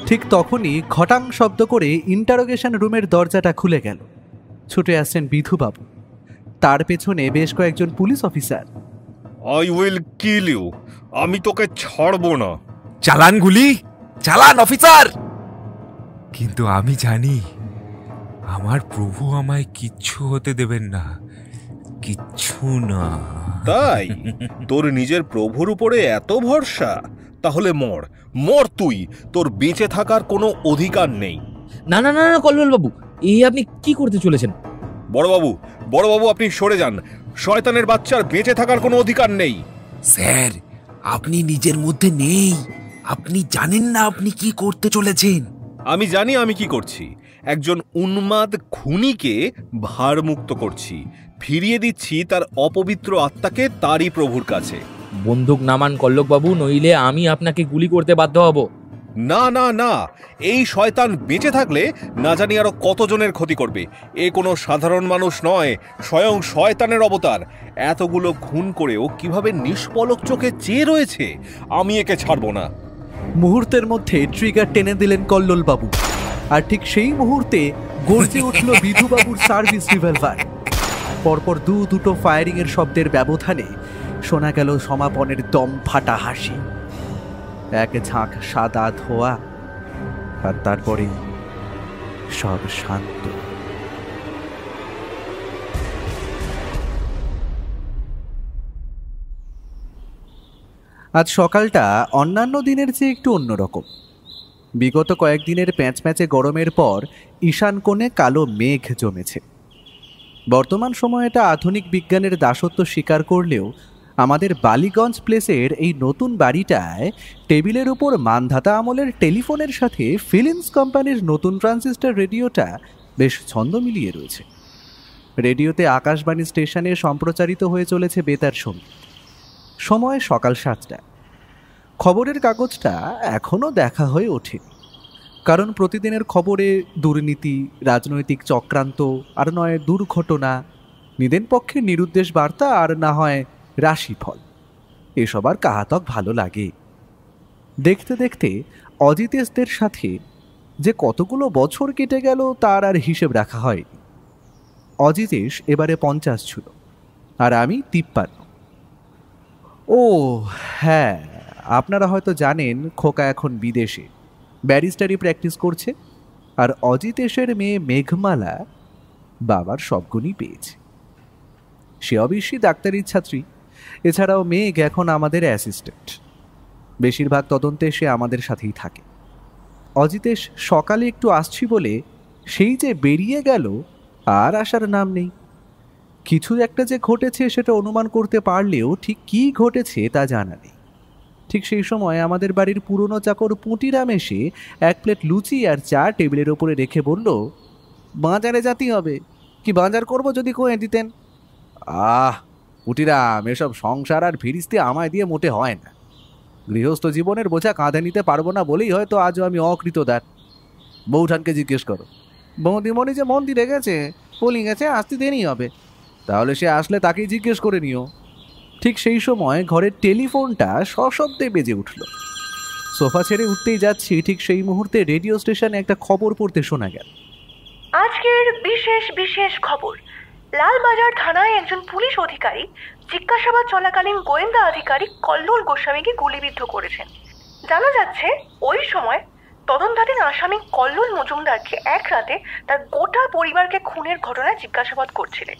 ঠিক তখনই ঘটাং শব্দ করে ইন্টারোগেশন রুমের দরজাটা খুলে গেল। ছুটে আসছেন বিধুবাবু, তার পেছনে বেশ কয়েকজন police officer. I will kill you! আমি তোকে ছাড়বো না। চালান গুলি, চালান অফিসার। কিন্তু আমি জানি আমার প্রভু আমায় কিচ্ছু হতে দেবেন না, কিচ্ছু না। তাই তোর নিজের প্রভুর উপরে এত ভরসা? তাহলে মর, মর তুই। তোর বেঁচে থাকার কোনো অধিকার নেই। না না না না কল্লোলবাবু, এই আপনি কি করতে চলেছেন? বড়বাবু আপনি সরে যান। শয়তানের বাচ্চার বেঁচে থাকার কোনো অধিকার নেই। স্যার, আপনি নিজের মধ্যে নেই। আপনি জানেন না আপনি কি করতে চলেছেন। আমি জানি আমি কি করছি। একজন উন্মাদ খুনিকে ভারমুক্ত করছি, ফিরিয়ে দিচ্ছি তার অপবিত্র আত্মাকে তারই প্রভুর কাছে। বন্দুক নামান কল্লোকবাবু, নইলে আমি আপনাকে গুলি করতে বাধ্য হব। না না না, এই শয়তান বেঁচে থাকলে না জানি আরো কতজনের ক্ষতি করবে। এ কোনো সাধারণ মানুষ নয়, স্বয়ং শয়তানের অবতার। এতগুলো খুন করেও কিভাবে নিষ্পলক চোখে চেয়ে রয়েছে, আমি একে ছাড়বো না। মুহূর্তের মধ্যে ট্রিগার টেনে দিলেন কল্লোলবাবু, আর ঠিক সেই মুহূর্তে গর্জে উঠল বিধুবাবুর সার্ভিস রিভলভার। পরপর দুটো ফায়ারিং এর শব্দের ব্যবধানে শোনা গেল সমাপনের দম ফাটা হাসি, এক ঝাঁক সাদা ধোয়া, আর তারপরে সব শান্ত। আজ সকালটা অন্যান্য দিনের চেয়ে একটু অন্যরকম। বিগত কয়েকদিনের প্যাঁচপ্যাঁচে গরমের পর ঈশান কোণে কালো মেঘ জমেছে। বর্তমান সময়টা আধুনিক বিজ্ঞানের দাসত্ব স্বীকার করলেও আমাদের বালিগঞ্জ প্লেসের এই নতুন বাড়িটায় টেবিলের উপর মানধাতা আমলের টেলিফোনের সাথে ফিলিংস কোম্পানির নতুন ট্রান্সিস্টর রেডিওটা বেশ ছন্দ মিলিয়ে রয়েছে। রেডিওতে আকাশবাণী স্টেশনে সম্প্রচারিত হয়ে চলেছে বেতার সঙ্গীত। সময় সকাল 7টা। খবরের কাগজটা এখনও দেখা হয়ে ওঠেনি, কারণ প্রতিদিনের খবরে দুর্নীতি, রাজনৈতিক চক্রান্ত, আর নয় দুর্ঘটনা, নিদেন পক্ষে নিরুদ্দেশ বার্তা, আর না হয় রাশিফল। এসব আর কাহাতক ভালো লাগে। দেখতে দেখতে অজিতেশদের সাথে যে কতগুলো বছর কেটে গেল তার আর হিসেব রাখা হয়নি। অজিতেশ এবারে 50 ছিল, আর আমি 53। ও হ্যাঁ, আপনারা হয়তো জানেন খোকা এখন বিদেশে ব্যারিস্টারি প্র্যাকটিস করছে, আর অজিতেশের মেয়ে মেঘমালা বাবার সবগুণই পেয়েছে। সে অবশ্যই ডাক্তারির ছাত্রী। এছাড়াও মেঘ এখন আমাদের অ্যাসিস্ট্যান্ট। বেশিরভাগ তদন্তে সে আমাদের সাথেই থাকে। অজিতেশ সকালে একটু আসছি বলে সেই যে বেরিয়ে গেল, আর আসার নাম নেই। কিছু একটা যে ঘটেছে সেটা অনুমান করতে পারলেও ঠিক কী ঘটেছে তা জানা নেই। ঠিক সেই সময় আমাদের বাড়ির পুরনো চাকর পুঁটিরাম এসে 1 প্লেট লুচি আর চা টেবিলের ওপরে রেখে বলল, বাজারে যেতে হবে, কি বাজার করব যদি কয়ে দিতেন। পুঁটিরাম, এসব সংসার আর ফিরিস্তি আমায় দিয়ে মোটে হয় না। গৃহস্থ জীবনের বোঝা কাঁধে নিতে পারবো না বলেই হয়তো আজও আমি অকৃতদার। বৌঠানকে জিজ্ঞেস করো, বৌদিমণি যে মন্দিরে গেছে, বলি গেছে, আসতে দেরি হবে, তাহলে সে আসলে তাকেই জিজ্ঞেস করে নিও। ঠিক সেই সময় ঘরের টেলিফোনটা সশব্দে বেজে উঠল। সোফা ছেড়ে উঠতেই যাচ্ছি, ঠিক সেই মুহূর্তে রেডিও স্টেশনে একটা খবর পড়তে শোনা গেল। আজকের বিশেষ খবর। লালবাজার থানায় একজন পুলিশ অধিকারী জিজ্ঞাসাবাদ চলাকালীন গোয়েন্দা আধিকারিক কল্লোল গোস্বামীকে গুলিবিদ্ধ করেছেন। জানা যাচ্ছে ওই সময় তদন্তাধীন আসামি কল্লোল মজুমদারকে এক রাতে তার গোটা পরিবারকে খুনের ঘটনায় জিজ্ঞাসাবাদ করছিলেন।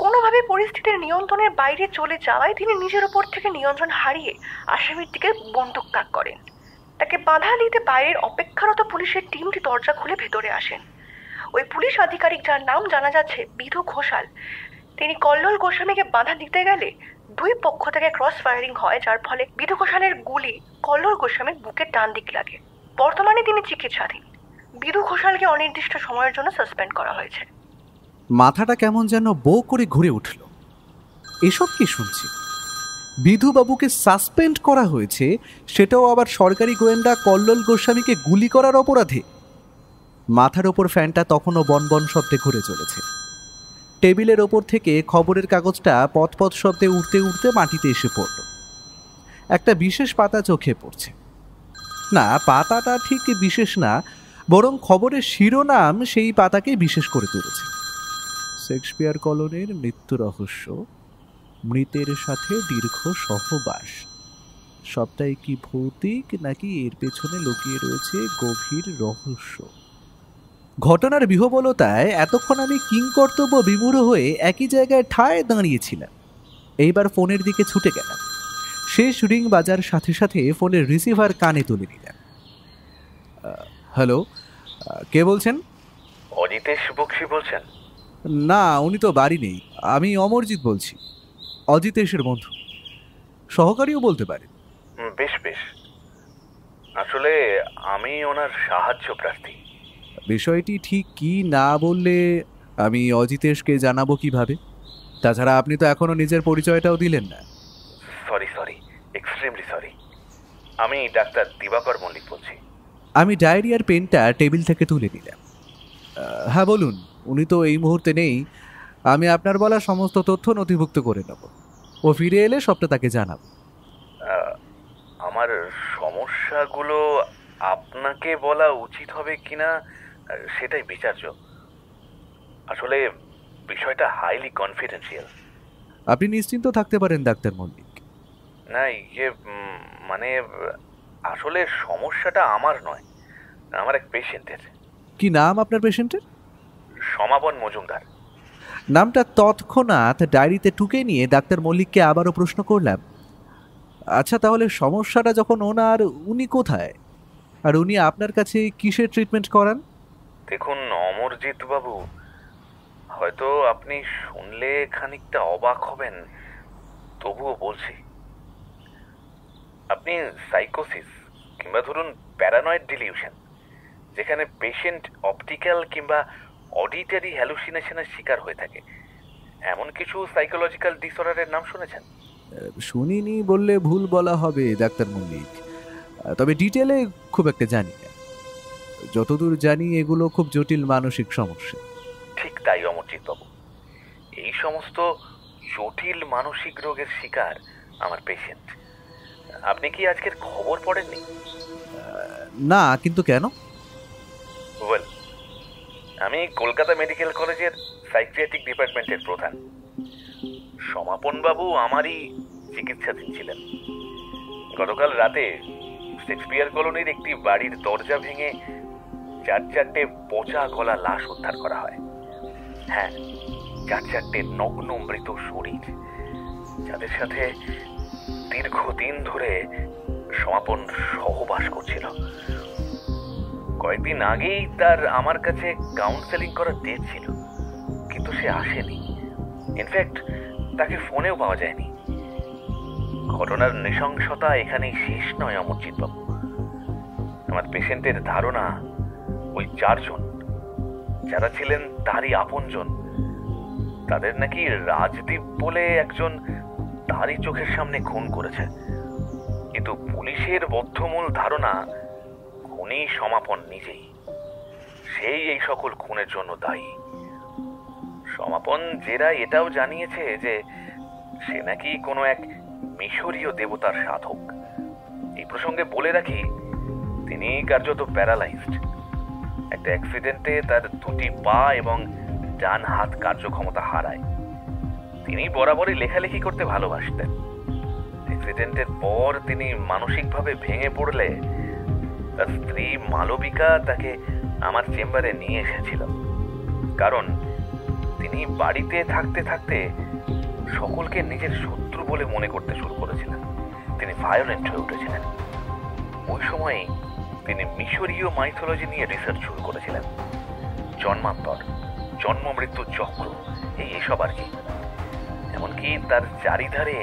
কোনোভাবে পরিস্থিতির নিয়ন্ত্রণের বাইরে চলে যাওয়ায় তিনি নিজের ওপর থেকে নিয়ন্ত্রণ হারিয়ে আসামির দিকে বন্দুক তাক করেন। তাকে বাধা দিতে বাইরের অপেক্ষারত পুলিশের টিমটি দরজা খুলে ভেতরে আসেন। ওই পুলিশ আধিকারিক, যার নাম জানা যাচ্ছে বিধু ঘোষাল, তিনি কল্লোল গোস্বামীকে বাধা দিতে গেলে দুই পক্ষ থেকে ক্রস ফায়ারিং হয়, যার ফলে বিধু ঘোষালের গুলি কল্লোল গোস্বামীর বুকের ডান দিক লাগে। বর্তমানে তিনি চিকিৎসাধীন। বিধু ঘোষালকে অনির্দিষ্ট সময়ের জন্য সাসপেন্ড করা হয়েছে। মাথাটা কেমন যেন বো করে ঘুরে উঠল। এসব কি শুনছি? বিধুবাবুকে সাসপেন্ড করা হয়েছে, সেটাও আবার সরকারি গোয়েন্দা কল্লোল গোস্বামীকে গুলি করার অপরাধে। মাথার ওপর ফ্যানটা তখনও বনবন শব্দে ঘুরে চলেছে। টেবিলের ওপর থেকে খবরের কাগজটা পথ শব্দে উঠতে উঠতে মাটিতে এসে পড়ল। একটা বিশেষ পাতা চোখে পড়ছে। না, পাতাটা ঠিক বিশেষ না, বরং খবরের শিরোনাম সেই পাতাকে বিশেষ করে তুলেছে। শেক্সপিয়ার কলোনির মৃত্যু রহস্য, মৃতের সাথে দীর্ঘ সহবাস। সবটাই কি ভৌতিক, নাকি এর পেছনে লুকিয়ে রয়েছে গভীর রহস্য? ঘটনার বিহবলতায় এতক্ষণ আমি কিংকর্তব্য বিমূঢ় হয়ে একই জায়গায় ঠায় দাঁড়িয়েছিলাম। এইবার ফোনের দিকে ছুটে গেলাম। শেষ রিং বাজার সাথে সাথে ফোনের রিসিভার কানে তুলে নিলাম। হ্যালো, কে বলছেন? অজিতেশ বক্সি বলছেন? না, উনি তো বাড়ি নেই। আমি অমরজিৎ বলছি, অজিতেশের বন্ধু, সহকারীও বলতে পারেন। বেশ বেশ, আসলে আমি ওনার সাহায্য প্রার্থী। বিষয়টি ঠিক কি না বললে আমি অজিতেশকে জানাবো কিভাবে? তাছাড়া আপনি তো এখনো নিজের পরিচয়টাও দিলেন না। Sorry, extremely sorry. আমি ডাক্তার দিবাকর মল্লিক বলছি। আমি ডায়েরি আর পেনটা টেবিল থেকে তুলে নিলাম। হ্যাঁ বলুন, উনি তো এই মুহূর্তে নেই। আমি আপনার বলা সমস্ত তথ্য নথিভুক্ত করে নেব, ও ফিরে এলে সবটা তাকে জানাবো। আমার সমস্যাগুলো আপনাকে বলা উচিত হবে কিনা সেটাই বিচার্য। আসলে বিষয়টা হাইলি কনফিডেন্সিয়াল। আপনি নিশ্চিন্ত থাকতে পারেন ডাক্তার মল্লিক। না মানে আসলে সমস্যাটা আমার নয়, আমার এক পেশেন্টের। কি নাম আপনার পেশেন্টের? সমাপন মজুমদার। নামটা তৎক্ষণাৎ ডায়েরিতে টুকে নিয়ে ডাক্তার মল্লিককে আবারও প্রশ্ন করলাম, আচ্ছা তাহলে সমস্যাটা যখন ওনার, উনি কোথায়, আর উনি আপনার কাছে কিসের ট্রিটমেন্ট করান? দেখুন অমরজিৎ বাবু, হয়তো আপনি শুনলে খানিকটা অবাক হবেন, তবুও বলছি। আপনি সাইকোসিস কিংবা ধরুন প্যারানয়েড ডিলিউশন, যেখানে পেশেন্ট অপটিক্যাল কিংবা অডিটারি হ্যালুসিনেশনের শিকার হয়ে থাকে, এমন কিছু সাইকোলজিক্যাল ডিসঅর্ডারের নাম শুনেছেন? শুনিনি বললে ভুল বলা হবে ডাক্তার মল্লিক, তবে ডিটেলে খুব একটা জানি না। যতদূর জানি এগুলো খুব জটিল মানসিক সমস্যা। ঠিক তাই অমরজিৎ বাবু, এই সমস্ত জটিল মানসিক রোগের শিকার আমার পেশেন্ট। আপনি কি আজকের খবর পড়েননি? না, কিন্তু কেন? ওয়েল, আমি কলকাতা মেডিকেল কলেজের সাইকিয়াট্রিক ডিপার্টমেন্টের প্রধান। সমাপন বাবু আমারই চিকিৎসাধীন ছিলেন। গতকাল রাতে শেক্সপিয়ার কলোনির একটি বাড়ির দরজা ভেঙে 4-4টে পচা গলা লাশ উদ্ধার করা হয়। হ্যাঁ, 4-4টে নগ্ন মৃত শরীর, যাদের সাথে দীর্ঘদিন ধরে সমাপন সহবাস করছিল। কয়েকদিন আগেই তার আমার কাছে কাউন্সেলিং করার ডেট ছিল, কিন্তু সে আসেনি। ইনফ্যাক্ট তাকে ফোনেও পাওয়া যায়নি। ঘটনার নৃশংসতা এখানেই শেষ নয় অমরজিৎ বাবু। আমার পেশেন্টের ধারণা ওই 4 জন যারা ছিলেন তারই আপনজন, তাদের নাকি রাজদীপ বলে একজন তারই চোখের সামনে খুন করেছে। কিন্তু পুলিশের বদ্ধমূল ধারণা খুনি সমাপন নিজেই, সেই এই সকল খুনের জন্য দায়ী। সমাপন জেরা এটাও জানিয়েছে যে সে নাকি কোনো এক মিশরীয় দেবতার সাধক। এই প্রসঙ্গে বলে রাখি, তিনি কার্যত প্যারালাইজড। একটা অ্যাক্সিডেন্টে তার 2টি পা এবং ডান হাত কার্যক্ষমতা হারায়। তিনি বরাবরই লেখালেখি করতে ভালোবাসতেন। অ্যাক্সিডেন্টের পর তিনি মানসিকভাবে ভেঙে পড়লে তার স্ত্রী মালবিকা তাকে আমার চেম্বারে নিয়ে এসেছিল। কারণ তিনি বাড়িতে থাকতে থাকতে সকলকে নিজের শত্রু বলে মনে করতে শুরু করেছিলেন। তিনি ভায়োলেন্ট হয়ে উঠেছিলেন। ওই সময়েই তিনি মিশরীয় মাইথোলজি নিয়ে রিসার্চ শুরু করেছিলেন। জন্মান্তর, জন্ম মৃত্যুর চক্র, এইসব আর কি। এমনকি তার চারিধারে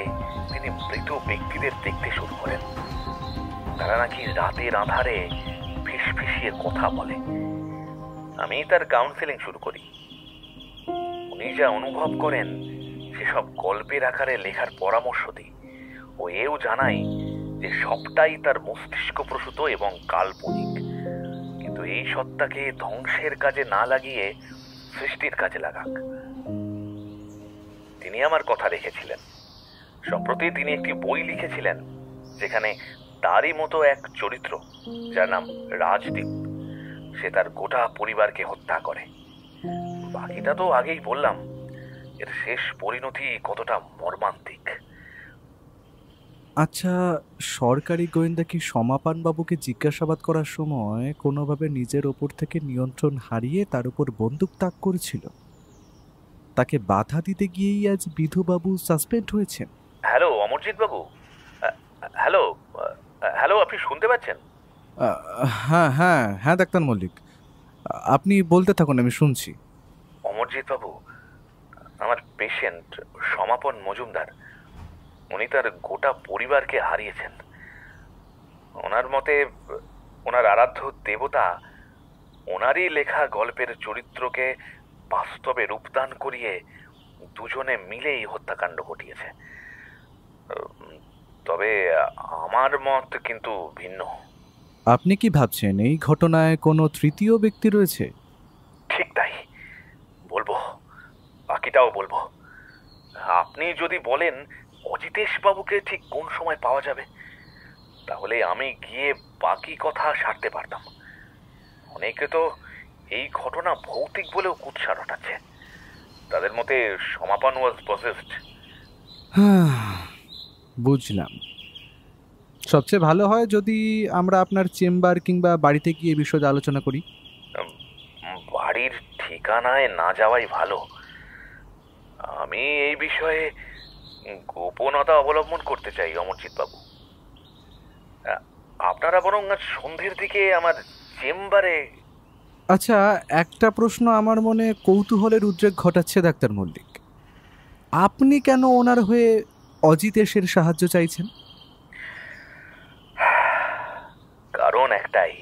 তিনি মৃত ব্যক্তিদের দেখতে শুরু করেন। তারা নাকি রাতের আঁধারে ফিসফিসিয়ে কথা বলে। আমি তার কাউন্সেলিং শুরু করি। উনি যা অনুভব করেন সেসব গল্পের আকারে লেখার পরামর্শ দিই, ও এও জানাই যে সবটাই তার মস্তিষ্ক প্রসূত এবং কাল্পনিক। কিন্তু এই সত্তাকে ধ্বংসের কাজে না লাগিয়ে সৃষ্টির কাজে লাগাক। তিনি আমার কথা রেখেছিলেন। সম্প্রতি তিনি একটি বই লিখেছিলেন, যেখানে তারই মতো এক চরিত্র, যার নাম রাজদীপ, সে তার গোটা পরিবারকে হত্যা করে। বাকিটা তো আগেই বললাম। এর শেষ পরিণতি কতটা মর্মান্তিক। আচ্ছা, সরকারি গোয়েন্দা কি সমাপন বাবুকে জিজ্ঞাসাবাদ করার সময় কোনোভাবে নিজের ওপর থেকে নিয়ন্ত্রণ হারিয়ে তার উপর বন্দুক তাক করেছিল? তাকে বাধা দিতে গিয়েই আজ বিধুবাবু সাসপেন্ড হয়েছেন। হ্যালো অমরজিৎ বাবু, হ্যালো হ্যালো, আপনি শুনতে পাচ্ছেন? হ্যাঁ হ্যাঁ হ্যাঁ ডাক্তার মল্লিক, আপনি বলতে থাকুন, আমি শুনছি। অমরজিৎ বাবু, আমার পেশেন্ট সমাপন মজুমদার, উনি তার গোটা পরিবারকে হারিয়েছেন। ওনার মতে ওনার আরাধ্য দেবতা ওনারই লেখা গল্পের চরিত্রকে বাস্তবে রূপদান করিয়ে দুজনে মিলেই হত্যাকাণ্ড ঘটিয়েছে। তবে আমার মত কিন্তু ভিন্ন। আপনি কি ভাবছেন এই ঘটনায় কোনো তৃতীয় ব্যক্তি রয়েছে? ঠিক তাই, বলবো, বাকিটাও বলবো। আপনি যদি বলেন অজিতেশ বাবুকে ঠিক কোন সময় পাওয়া যাবে, তাহলে আমি গিয়ে বাকি কথা সারতে পারতাম। অনেকে তো এই ঘটনা ভৌতিক বলেও কুৎসা রটাচ্ছে। তাদের মতে সমাপন ওয়াজ পসেসড। বুঝলাম। সবচেয়ে ভালো হয় যদি আমরা আপনার চেম্বার কিংবা বাড়িতে গিয়ে বিষয়ে আলোচনা করি। বাড়ির ঠিকানায় না যাওয়াই ভালো। আমি এই বিষয়ে গোপনতা অবলম্বন করতে চাই অমরজিৎ বাবু। আপনারা বরং সন্ধ্যের দিকে আমার চেম্বারে। আচ্ছা, একটা প্রশ্ন আমার মনে কৌতূহলের উদ্রেক ঘটাচ্ছে ডাক্তার মল্লিক। আপনি কেন ওনার হয়ে অজিতেশের সাহায্য চাইছেন? কারণ একটাই,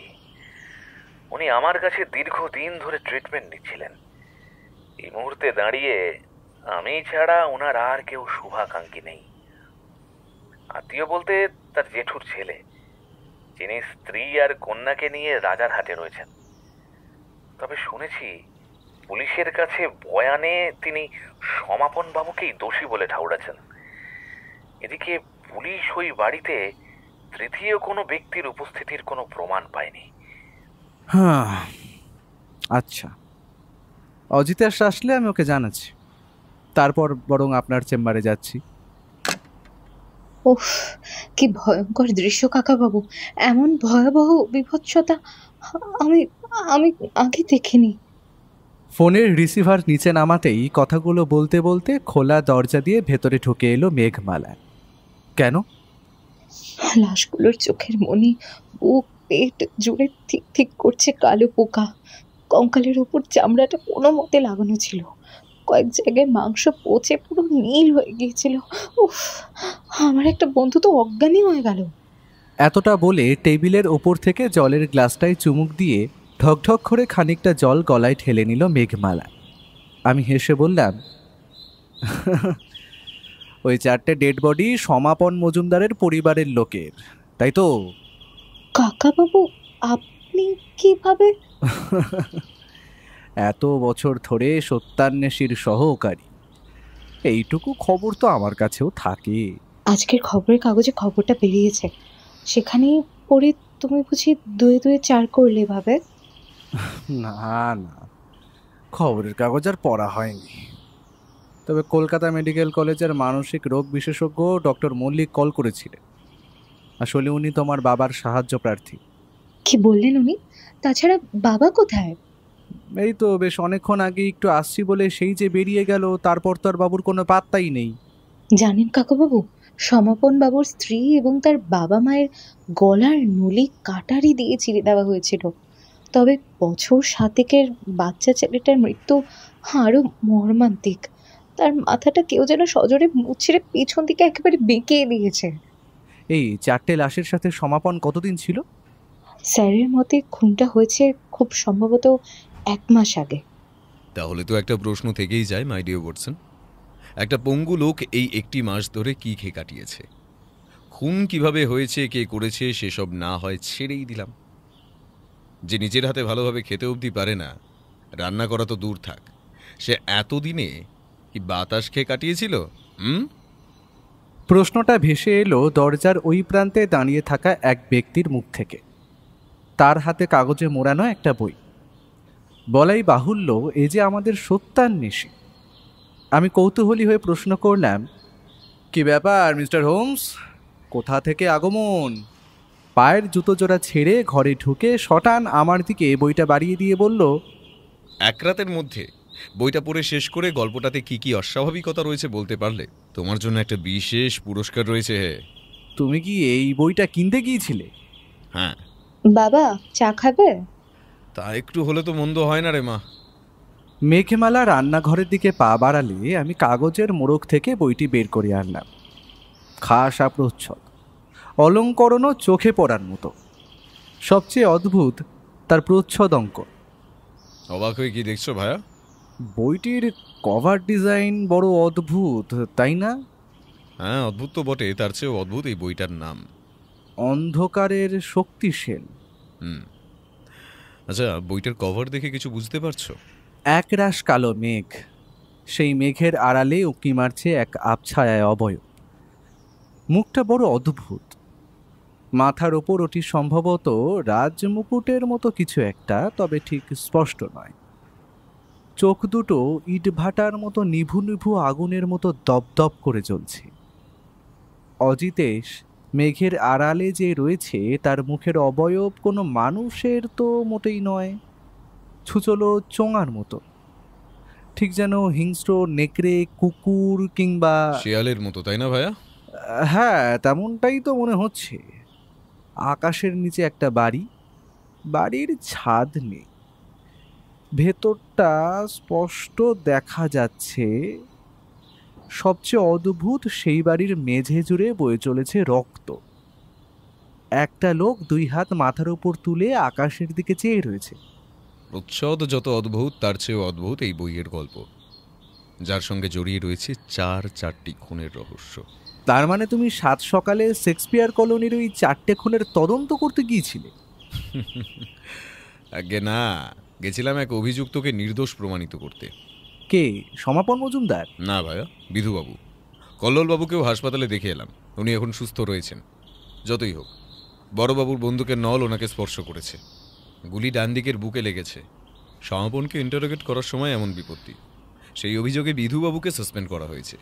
উনি আমার কাছে দীর্ঘদিন ধরে ট্রিটমেন্ট নিচ্ছিলেন। এই মুহূর্তে দাঁড়িয়ে আমি ছাড়া ওনার আর কেউ শুভাকাঙ্ক্ষী নেই। আত্মীয় বলতে তার জেঠুর ছেলে, যিনি স্ত্রী আর কন্যাকে নিয়ে রাজারহাটে রয়েছেন। তবে শুনেছি পুলিশের কাছে বয়ানে তিনি সমাপন বাবুকেই দোষী বলে ঠাউরাছেন। এদিকে পুলিশ ওই বাড়িতে তৃতীয় কোনো ব্যক্তির উপস্থিতির কোনো প্রমাণ পায়নি। হ্যাঁ, আচ্ছা, অজিতেশ আসলে আমি ওকে জানাচ্ছি, তারপর বরং আপনার চেম্বারে যাচ্ছি। ওহ, কি ভয়ঙ্কর দৃশ্য কাকাবাবু! এমন ভয়াবহ বিভৎসতা আমি আমি আগে দেখিনি। ফোনের রিসিভার নিচে নামাতেই কথাগুলো বলতে বলতে খোলা দরজা দিয়ে ভেতরে ঢুকে এলো মেঘমালা। কেন? লাশগুলোর চোখের মনি, বুক, পেট জুড়ে ঠিক ঠিক করছে কালো পোকা। কঙ্কালের উপর চামড়াটা কোনো মতে লাগানো ছিল। কয়েক জায়গায় মাংস পচে পুরো নীল হয়ে গিয়েছিল। উফ, আমার একটা বন্ধু তো অজ্ঞানী হয়ে গেল। এতটা বলে টেবিলের ওপর থেকে জলের গ্লাসটায় চুমুক দিয়ে ঢকঢক করে খানিকটা জল গলায় ঠেলে নিল মেঘমালা। আমি হেসে বললাম, ওই 4টে ডেড বডি সমাপন মজুমদারের পরিবারের লোকের, তাই তো? কাকাবাবু, আপনি কিভাবে? এত বছর ধরে সত্যান্বেষীর সহকারী, এইটুকু খবর তো আমার কাছেও থাকে। আজকের খবরের কাগজে খবরটা বেরিয়েছে, সেখানেই পড়ে তুমি বুঝি 2 2 4 করলে ভাবে? না না, খবরের কাগজ আর পড়া হয়নি। তবে কলকাতা মেডিকেল কলেজের মানসিক রোগ বিশেষজ্ঞ ডক্টর মল্লিক কল করেছিলেন। আসলে উনি তোমার বাবার সাহায্য প্রার্থী। কি বললেন উনি? তাছাড়া বাবা কোথায়? এই তো বেশ অনেকক্ষণ আগে একটু আসছি বলে সেই যে বেরিয়ে গেল, তারপর তো আর বাবুর কোনো পাত্তাই নেই। জানেন কাকাবাবু, সমাপন বাবুর স্ত্রী এবং তার বাবা মায়ের গলার নলি কাটারি দিয়ে চিরে দেওয়া হয়েছিল। তবে বছর 7 বাচ্চা ছেলেটার মৃত্যু আরো মর্মান্তিক। তার মাথাটা কেউ যেন সজোরে মুচড়ে পেছন দিকে একেবারে বেঁকিয়ে দিয়েছে। এই 4টে লাশের সাথে সমাপন কতদিন ছিল? স্যারের মতে খুনটা হয়েছে খুব সম্ভবত 1 মাস আগে। তাহলে তো একটা প্রশ্ন থেকেই যায় মাই ডিয়ার ওয়াটসন, একটা পঙ্গু লোক এই 1 মাস ধরে কি খেয়ে কাটিয়েছে? খুন কিভাবে হয়েছে, কে করেছে সেসব না হয় ছেড়েই দিলাম। যে নিজের হাতে ভালোভাবে খেতে অবধি পারে না, রান্না করা তো দূর থাক, সে এতদিনে কি বাতাস খেয়ে কাটিয়েছিল? প্রশ্নটা ভেসে এলো দরজার ওই প্রান্তে দাঁড়িয়ে থাকা এক ব্যক্তির মুখ থেকে। তার হাতে কাগজে মোড়ানো একটা বই। বলাই বাহুল্য, এ যে আমাদের সত্যান্বেষী। আমি কৌতূহলী হয়ে প্রশ্ন করলাম, কি ব্যাপার মিস্টার হোমস, কোথা থেকে আগমন? পায়ের জুতো জোড়া ছেড়ে ঘরে ঢুকে শটান আমার দিকে বইটা বাড়িয়ে দিয়ে বলল, 1 রাতের মধ্যে বইটা পড়ে শেষ করে গল্পটাতে কি কি অস্বাভাবিকতা রয়েছে বলতে পারলে তোমার জন্য একটা বিশেষ পুরস্কার রয়েছে। তুমি কি এই বইটা কিনতে গিয়েছিলে? হ্যাঁ। বাবা, চা খাবে? তা একটু হলে তো মন্দ হয় না রে মা। মেঘমালা রান্নাঘরের দিকে পা বাড়ালে আমি কাগজের মোড়ক থেকে বইটি বের করে আনলাম। খাসা প্রচ্ছদ, অলঙ্করণও চোখে পড়ার মতো। সবচেয়ে অদ্ভুত তার প্রচ্ছদ অঙ্কন। অবাক হয়ে কি দেখছো ভায়া? বইটির কভার ডিজাইন বড় অদ্ভুত, তাই না? হ্যাঁ, অদ্ভুত তো বটে, তার চেয়েও অদ্ভুত এই বইটার নাম, অন্ধকারের শক্তিশীল। আচ্ছা, বইটার কভার দেখে কিছু বুঝতে পারছো? একরাশ কালো মেঘ, সেই মেঘের আড়ালে উঁকি মারছে এক আবছায়ায় অবয়ব। মুখটা বড় অদ্ভুত, মাথার ওপর ওটি সম্ভবত রাজমুকুটের মতো কিছু একটা, তবে ঠিক স্পষ্ট নয়। চোখ দুটো ইটভাটার মতো নিভু নিভু আগুনের মতো দপদপ করে জ্বলছে। অজিতেশ মেঘের আড়ালে যে রয়েছে তার মুখের অবয়ব কোনো মানুষের তো মোটেই নয়, ছুচলো চোঙার মতো, ঠিক যেন হিংস্র নেকড়ে, কুকুর কিংবা শিয়ালের মতো, তাই না ভায়া? হ্যাঁ, তেমনটাই তো মনে হচ্ছে। আকাশের নিচে একটা বাড়ি, বাড়ির ছাদ নেই, ভেতরটা স্পষ্ট দেখা যাচ্ছে। সবচেয়ে অদ্ভুত, সেই বাড়ির মেঝে জুড়ে বয়ে চলেছে রক্ত। একটা লোক দুই হাত মাথার উপর তুলে আকাশের দিকে চেয়ে রয়েছে। প্রচ্ছদ যত অদ্ভুত, তার চেয়েও অদ্ভুত এই বইয়ের গল্প, যার সঙ্গে জড়িয়ে রয়েছে চারটি খুনের রহস্য। তার মানে তুমি সাত সকালে শেক্সপিয়ার কলোনির ওই 4টে খুনের তদন্ত করতে গিয়েছিলে? আগে না, গেছিলাম এক অভিযুক্তকে নির্দোষ প্রমাণিত করতে। কে, সমাপন মজুমদার? না ভাইয়া, বিধুবাবু। কল্লোলবাবুকেও হাসপাতালে দেখে এলাম, উনি এখন সুস্থ রয়েছেন। যতই হোক, বড়বাবুর বন্দুকের নল ওনাকে স্পর্শ করেছে, গুলি ডান দিকের বুকে লেগেছে। সমাপনকে ইন্টারোগেট করার সময় এমন বিপত্তি, সেই অভিযোগে বিধুবাবুকে সাসপেন্ড করা হয়েছে।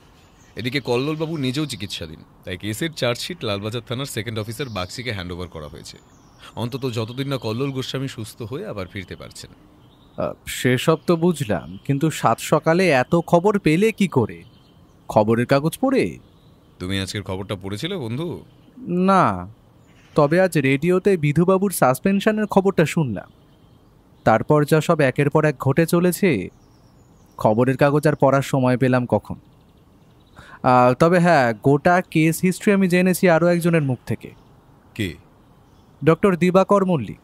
এদিকে কল্লোলবাবু নিজেও চিকিৎসাধীন, তাই কেসের চার্জশিট লালবাজার থানার সেকেন্ড অফিসার বাগচিকে হ্যান্ডওভার করা হয়েছে, অন্তত যতদিন না কল্লোল গোস্বামী সুস্থ হয়ে আবার ফিরতে পারছেন। সেসব তো বুঝলাম, কিন্তু সাত সকালে এত খবর পেলে কি করে? খবরের কাগজ পড়ে? তুমি আজকের খবরটা পড়েছিলে বন্ধু? না, তবে আজ রেডিওতে বিধুবাবুর সাসপেনশনের খবরটা শুনলাম। তারপর যা সব একের পর এক ঘটে চলেছে, খবরের কাগজ আর পড়ার সময় পেলাম কখন। তবে হ্যাঁ, গোটা কেস হিস্ট্রি আমি জেনেছি আরও একজনের মুখ থেকে। কে? ডক্টর দিবাকর মল্লিক।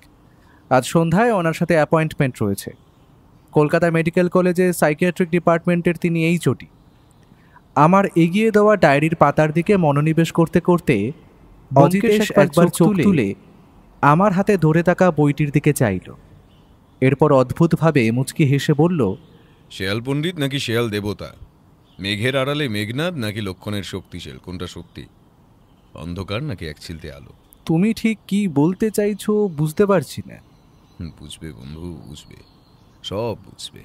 আজ সন্ধ্যায় ওনার সাথে অ্যাপয়েন্টমেন্ট রয়েছে। কলকাতা মেডিকেল কলেজে সাইকিয়াট্রিক ডিপার্টমেন্টের তিনি এইচওডি। আমার এগিয়ে দেওয়া ডায়েরির পাতার দিকে মনোনিবেশ করতে করতে অজিতেশ একবার চোখ তুলে আমার হাতে ধরে থাকা বইটির দিকে চাইল। এরপর অদ্ভুতভাবে মুচকি হেসে বলল, শেয়াল পণ্ডিত নাকি শেয়াল দেবতা? মেঘের আড়ালে মেঘনাদ নাকি লক্ষণের শক্তিশাল, কোনটা সত্যি? অন্ধকার নাকি এক ছিলতে আলো? তুমি ঠিক কি বলতে চাইছো বুঝতে পারছি না। বুঝবে বন্ধু, বুঝবে, সব বুঝবে।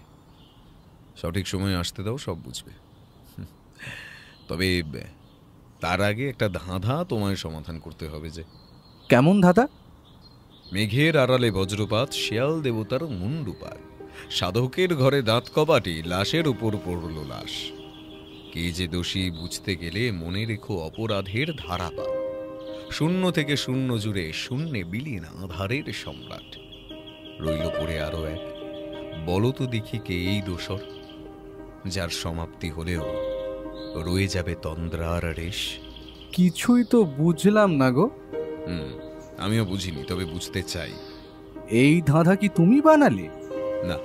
সঠিক সময় আসতে দাও, সব বুঝবে। তবে তার আগে একটা ধাঁধা তোমায় সমাধান করতে হবে। যে কেমন ধাঁধা? মেঘের আড়ালে বজ্রপাত, শেয়াল দেবতার মুন্ডুপাত, সাধকের ঘরে দাঁত কপাটি, লাশের উপর পড়ল লাশ। কে যে দোষী বুঝতে গেলে মনে রেখো অপরাধের ধারাপাত। শূন্য থেকে শূন্য জুড়ে শূন্যে বিলীন আধারের সম্রাট। রইল পড়ে আরো এক, বলো তো দেখি কে এই দোসর, যার সমাপ্তি হলেও রয়ে যাবে তন্দ্রার রেশ। কিছুই তো বুঝলাম না গো। আমিও বুঝিনি, তবে বুঝতে চাই। এই ধাঁধা কি তুমি বানালে? না,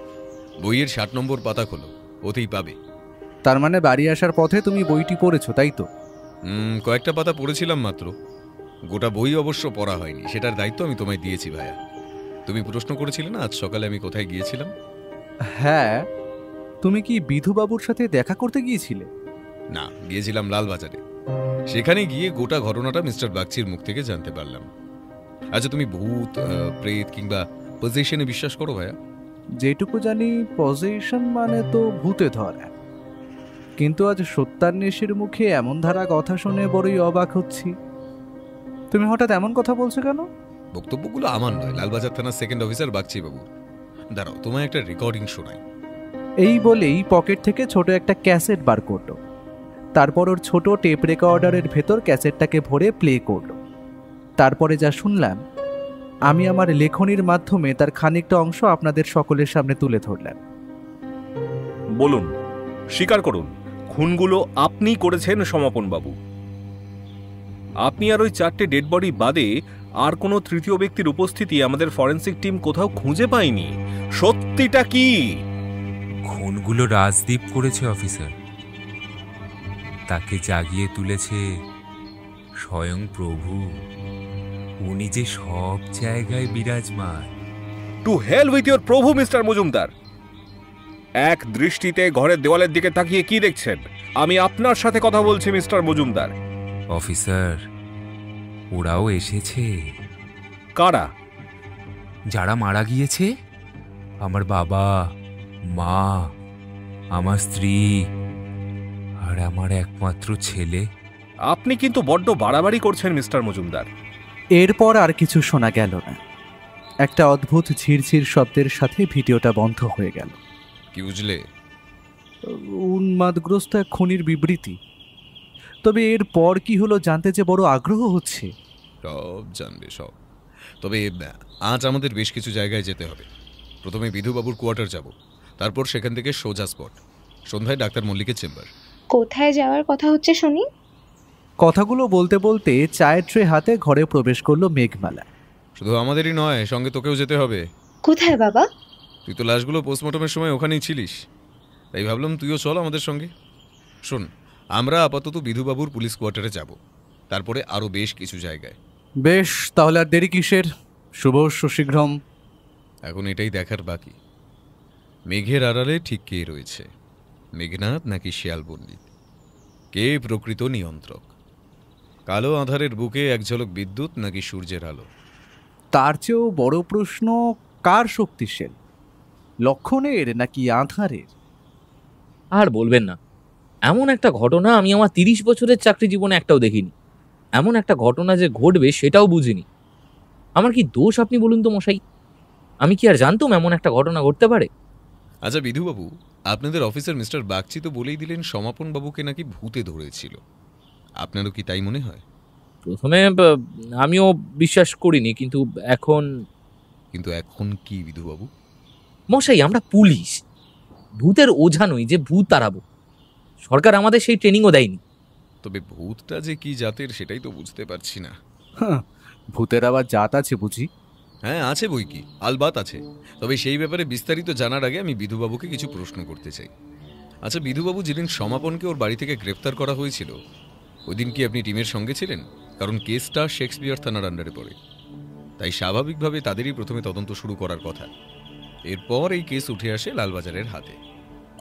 বইয়ের 60 নম্বর পাতা খোলো, ওতেই পাবে। তার মানে বাড়ি আসার পথে তুমি বইটি পড়েছো, তাই তো? কয়েকটা পাতা পড়েছিলাম মাত্র, গোটা বই অবশ্য পড়া হয়নি। সেটার দায়িত্ব আমি তোমায় দিয়েছি ভাইয়া। তুমি প্রশ্ন করেছিলে না আজ সকালে আমি কোথায় গিয়েছিলাম? হ্যাঁ, তুমি কি বিধুবাবুর সাথে দেখা করতে গিয়েছিলে? না, গিয়েছিলাম লালবাজারে। সেখানে গিয়ে গোটা ঘটনাটা মিস্টার বাগচির মুখ থেকে জানতে পারলাম। আচ্ছা, তুমি ভূত, প্রেত কিংবা পজেশনে বিশ্বাস করো ভাইয়া? যেটুকু জানি, পজেশন মানে তো ভূতে ধরা। কিন্তু আজ সত্যান্বেষীর মুখে এমন ধারা কথা শুনে বড়ই অবাক হচ্ছি। তুমি হঠাৎ এমন কথা বলছো কেন? বক্তব্যগুলো আমার নয়, লালবাজার থানার সেকেন্ড অফিসার বাগচি বাবু। দাঁড়াও, তোমায় একটা রেকর্ডিং শোনাই। এই বলেই পকেট থেকে ছোট একটা ক্যাসেট বার করলো। তারপর ওর ছোট টেপ রেকর্ডারের ভেতর ক্যাসেটটাকে ভরে প্লে করলো। তারপরে যা শুনলাম, আমি আমার লেখনির মাধ্যমে তার খানিকটা অংশ আপনাদের সকলের সামনে তুলে ধরলাম। বলুন, স্বীকার করুন, খুনগুলো আপনি করেছেন সমাপন বাবু। আপনি আর ওই 4টে ডেড বডি বাদে আর কোনো তৃতীয় ব্যক্তির উপস্থিতি আমাদের ফরেন্সিক টিম কোথাও খুঁজে পায়নি। সত্য সত্যিটা কি? খুনগুলো রাজদীপ করেছে অফিসার। তাকে জাগিয়ে তুলেছে স্বয়ং প্রভু। উনি যে সব জায়গায় বিরাজমান। টু হেল উইথ ইওর প্রভু মিস্টার মজুমদার। এক দৃষ্টিতে ঘরের দেওয়ালের দিকে তাকিয়ে কি দেখছেন? আমি আপনার সাথে কথা বলছি মিস্টার মজুমদার। অফিসার, ওরাও এসেছে। কারা? যারা মারা গিয়েছে, আমার বাবা, মা, আমার স্ত্রী আর আমার একমাত্র ছেলে। আপনি কিন্তু বড্ড বাড়াবাড়ি করছেন মিস্টার মজুমদার। এরপর আর কিছু শোনা গেল না। একটা অদ্ভুত ঝিরঝির শব্দের সাথে ভিডিওটা বন্ধ হয়ে গেল। কি বুঝলে? উন্মাদগ্রস্ত এক খুনির বিবৃতি। তবে এর পর কি হলো জানতে যে বড় আগ্রহ হচ্ছে। সব জানবে সব। তবে আজ আমাদের বেশ কিছু জায়গায় যেতে হবে। প্রথমে বিধুবাবুর কোয়ার্টার যাব, তারপর সেখান থেকে সোজা স্পট, সন্ধ্যায় ডাক্তার মল্লিকের চেম্বার। কোথায় যাওয়ার কথা হচ্ছে শুনি? কথাগুলো বলতে বলতে চায়ের ট্রে হাতে ঘরে প্রবেশ করলো মেঘমালা। শুধু আমাদেরই নয়, সঙ্গে তোকেও যেতে হবে। কোথায় বাবা? তুই তো লাশগুলো পোস্টমর্টমের সময় ওখানেই ছিলিস, তাই ভাবলাম তুইও চল আমাদের সঙ্গে। শোন, আমরা আপাতত বিধুবাবুর পুলিশ কোয়ার্টারে যাব, তারপরে আরও বেশ কিছু জায়গায়। বেশ, তাহলে আর দেরি কিসের? শুভ শীঘ্রম। এখন এটাই দেখার বাকি, মেঘের আড়ালে ঠিক কে রয়েছে, মেঘনাথ নাকি শিয়াল পণ্ডিত? কে প্রকৃত নিয়ন্ত্রক? কালো আধারের বুকে এক ঝলক বিদ্যুৎ নাকি সূর্যের আলো? তার চেয়েও বড় প্রশ্ন, কার শক্তিশাল, লক্ষণের নাকি আধারের? আর বলবেন না, এমন একটা ঘটনা আমি আমার 30 বছরের চাকরি জীবনে একটাও দেখিনি। এমন একটা ঘটনা যে ঘটবে সেটাও বুঝিনি। আমার কি দোষ আপনি বলুন তো মশাই? আমি কি আর জানতাম এমন একটা ঘটনা ঘটতে পারে? আচ্ছা বিধুবাবু, আপনাদের অফিসার মিস্টার বাগচি তো বলেই দিলেন সমাপন বাবুকে নাকি ভূতে ধরেছিল। আপনারও কি তাই মনে হয়? প্রথমে আমিও বিশ্বাস করিনি, কিন্তু এখন কি বিধুবাবু? মশাই, আমরা পুলিশ, ভূতের ওঝা নই যে ভূত তাড়াবো। সরকার আমাদের সেই ট্রেনিংও দেয়নি। তবে ভূতটা যে কি জাতের সেটাই তো বুঝতে পারছি না। ভূতের আবার জাত আছে বুঝি? হ্যাঁ আছে বই কি, আলবাত আছে। তবে সেই ব্যাপারে বিস্তারিত জানার আগে আমি বিধুবাবুকে কিছু প্রশ্ন করতে চাই। আচ্ছা বিধুবাবু, যেদিন সমাপনকে ওর বাড়ি থেকে গ্রেফতার করা হয়েছিল, ওই দিন কি আপনি টিমের সঙ্গে ছিলেন? কারণ কেসটা শেক্সপিয়ার থানার আন্ডারে পড়ে, তাই স্বাভাবিকভাবে তাদেরই প্রথমে তদন্ত শুরু করার কথা। এরপর এই কেস উঠে আসে লালবাজারের হাতে।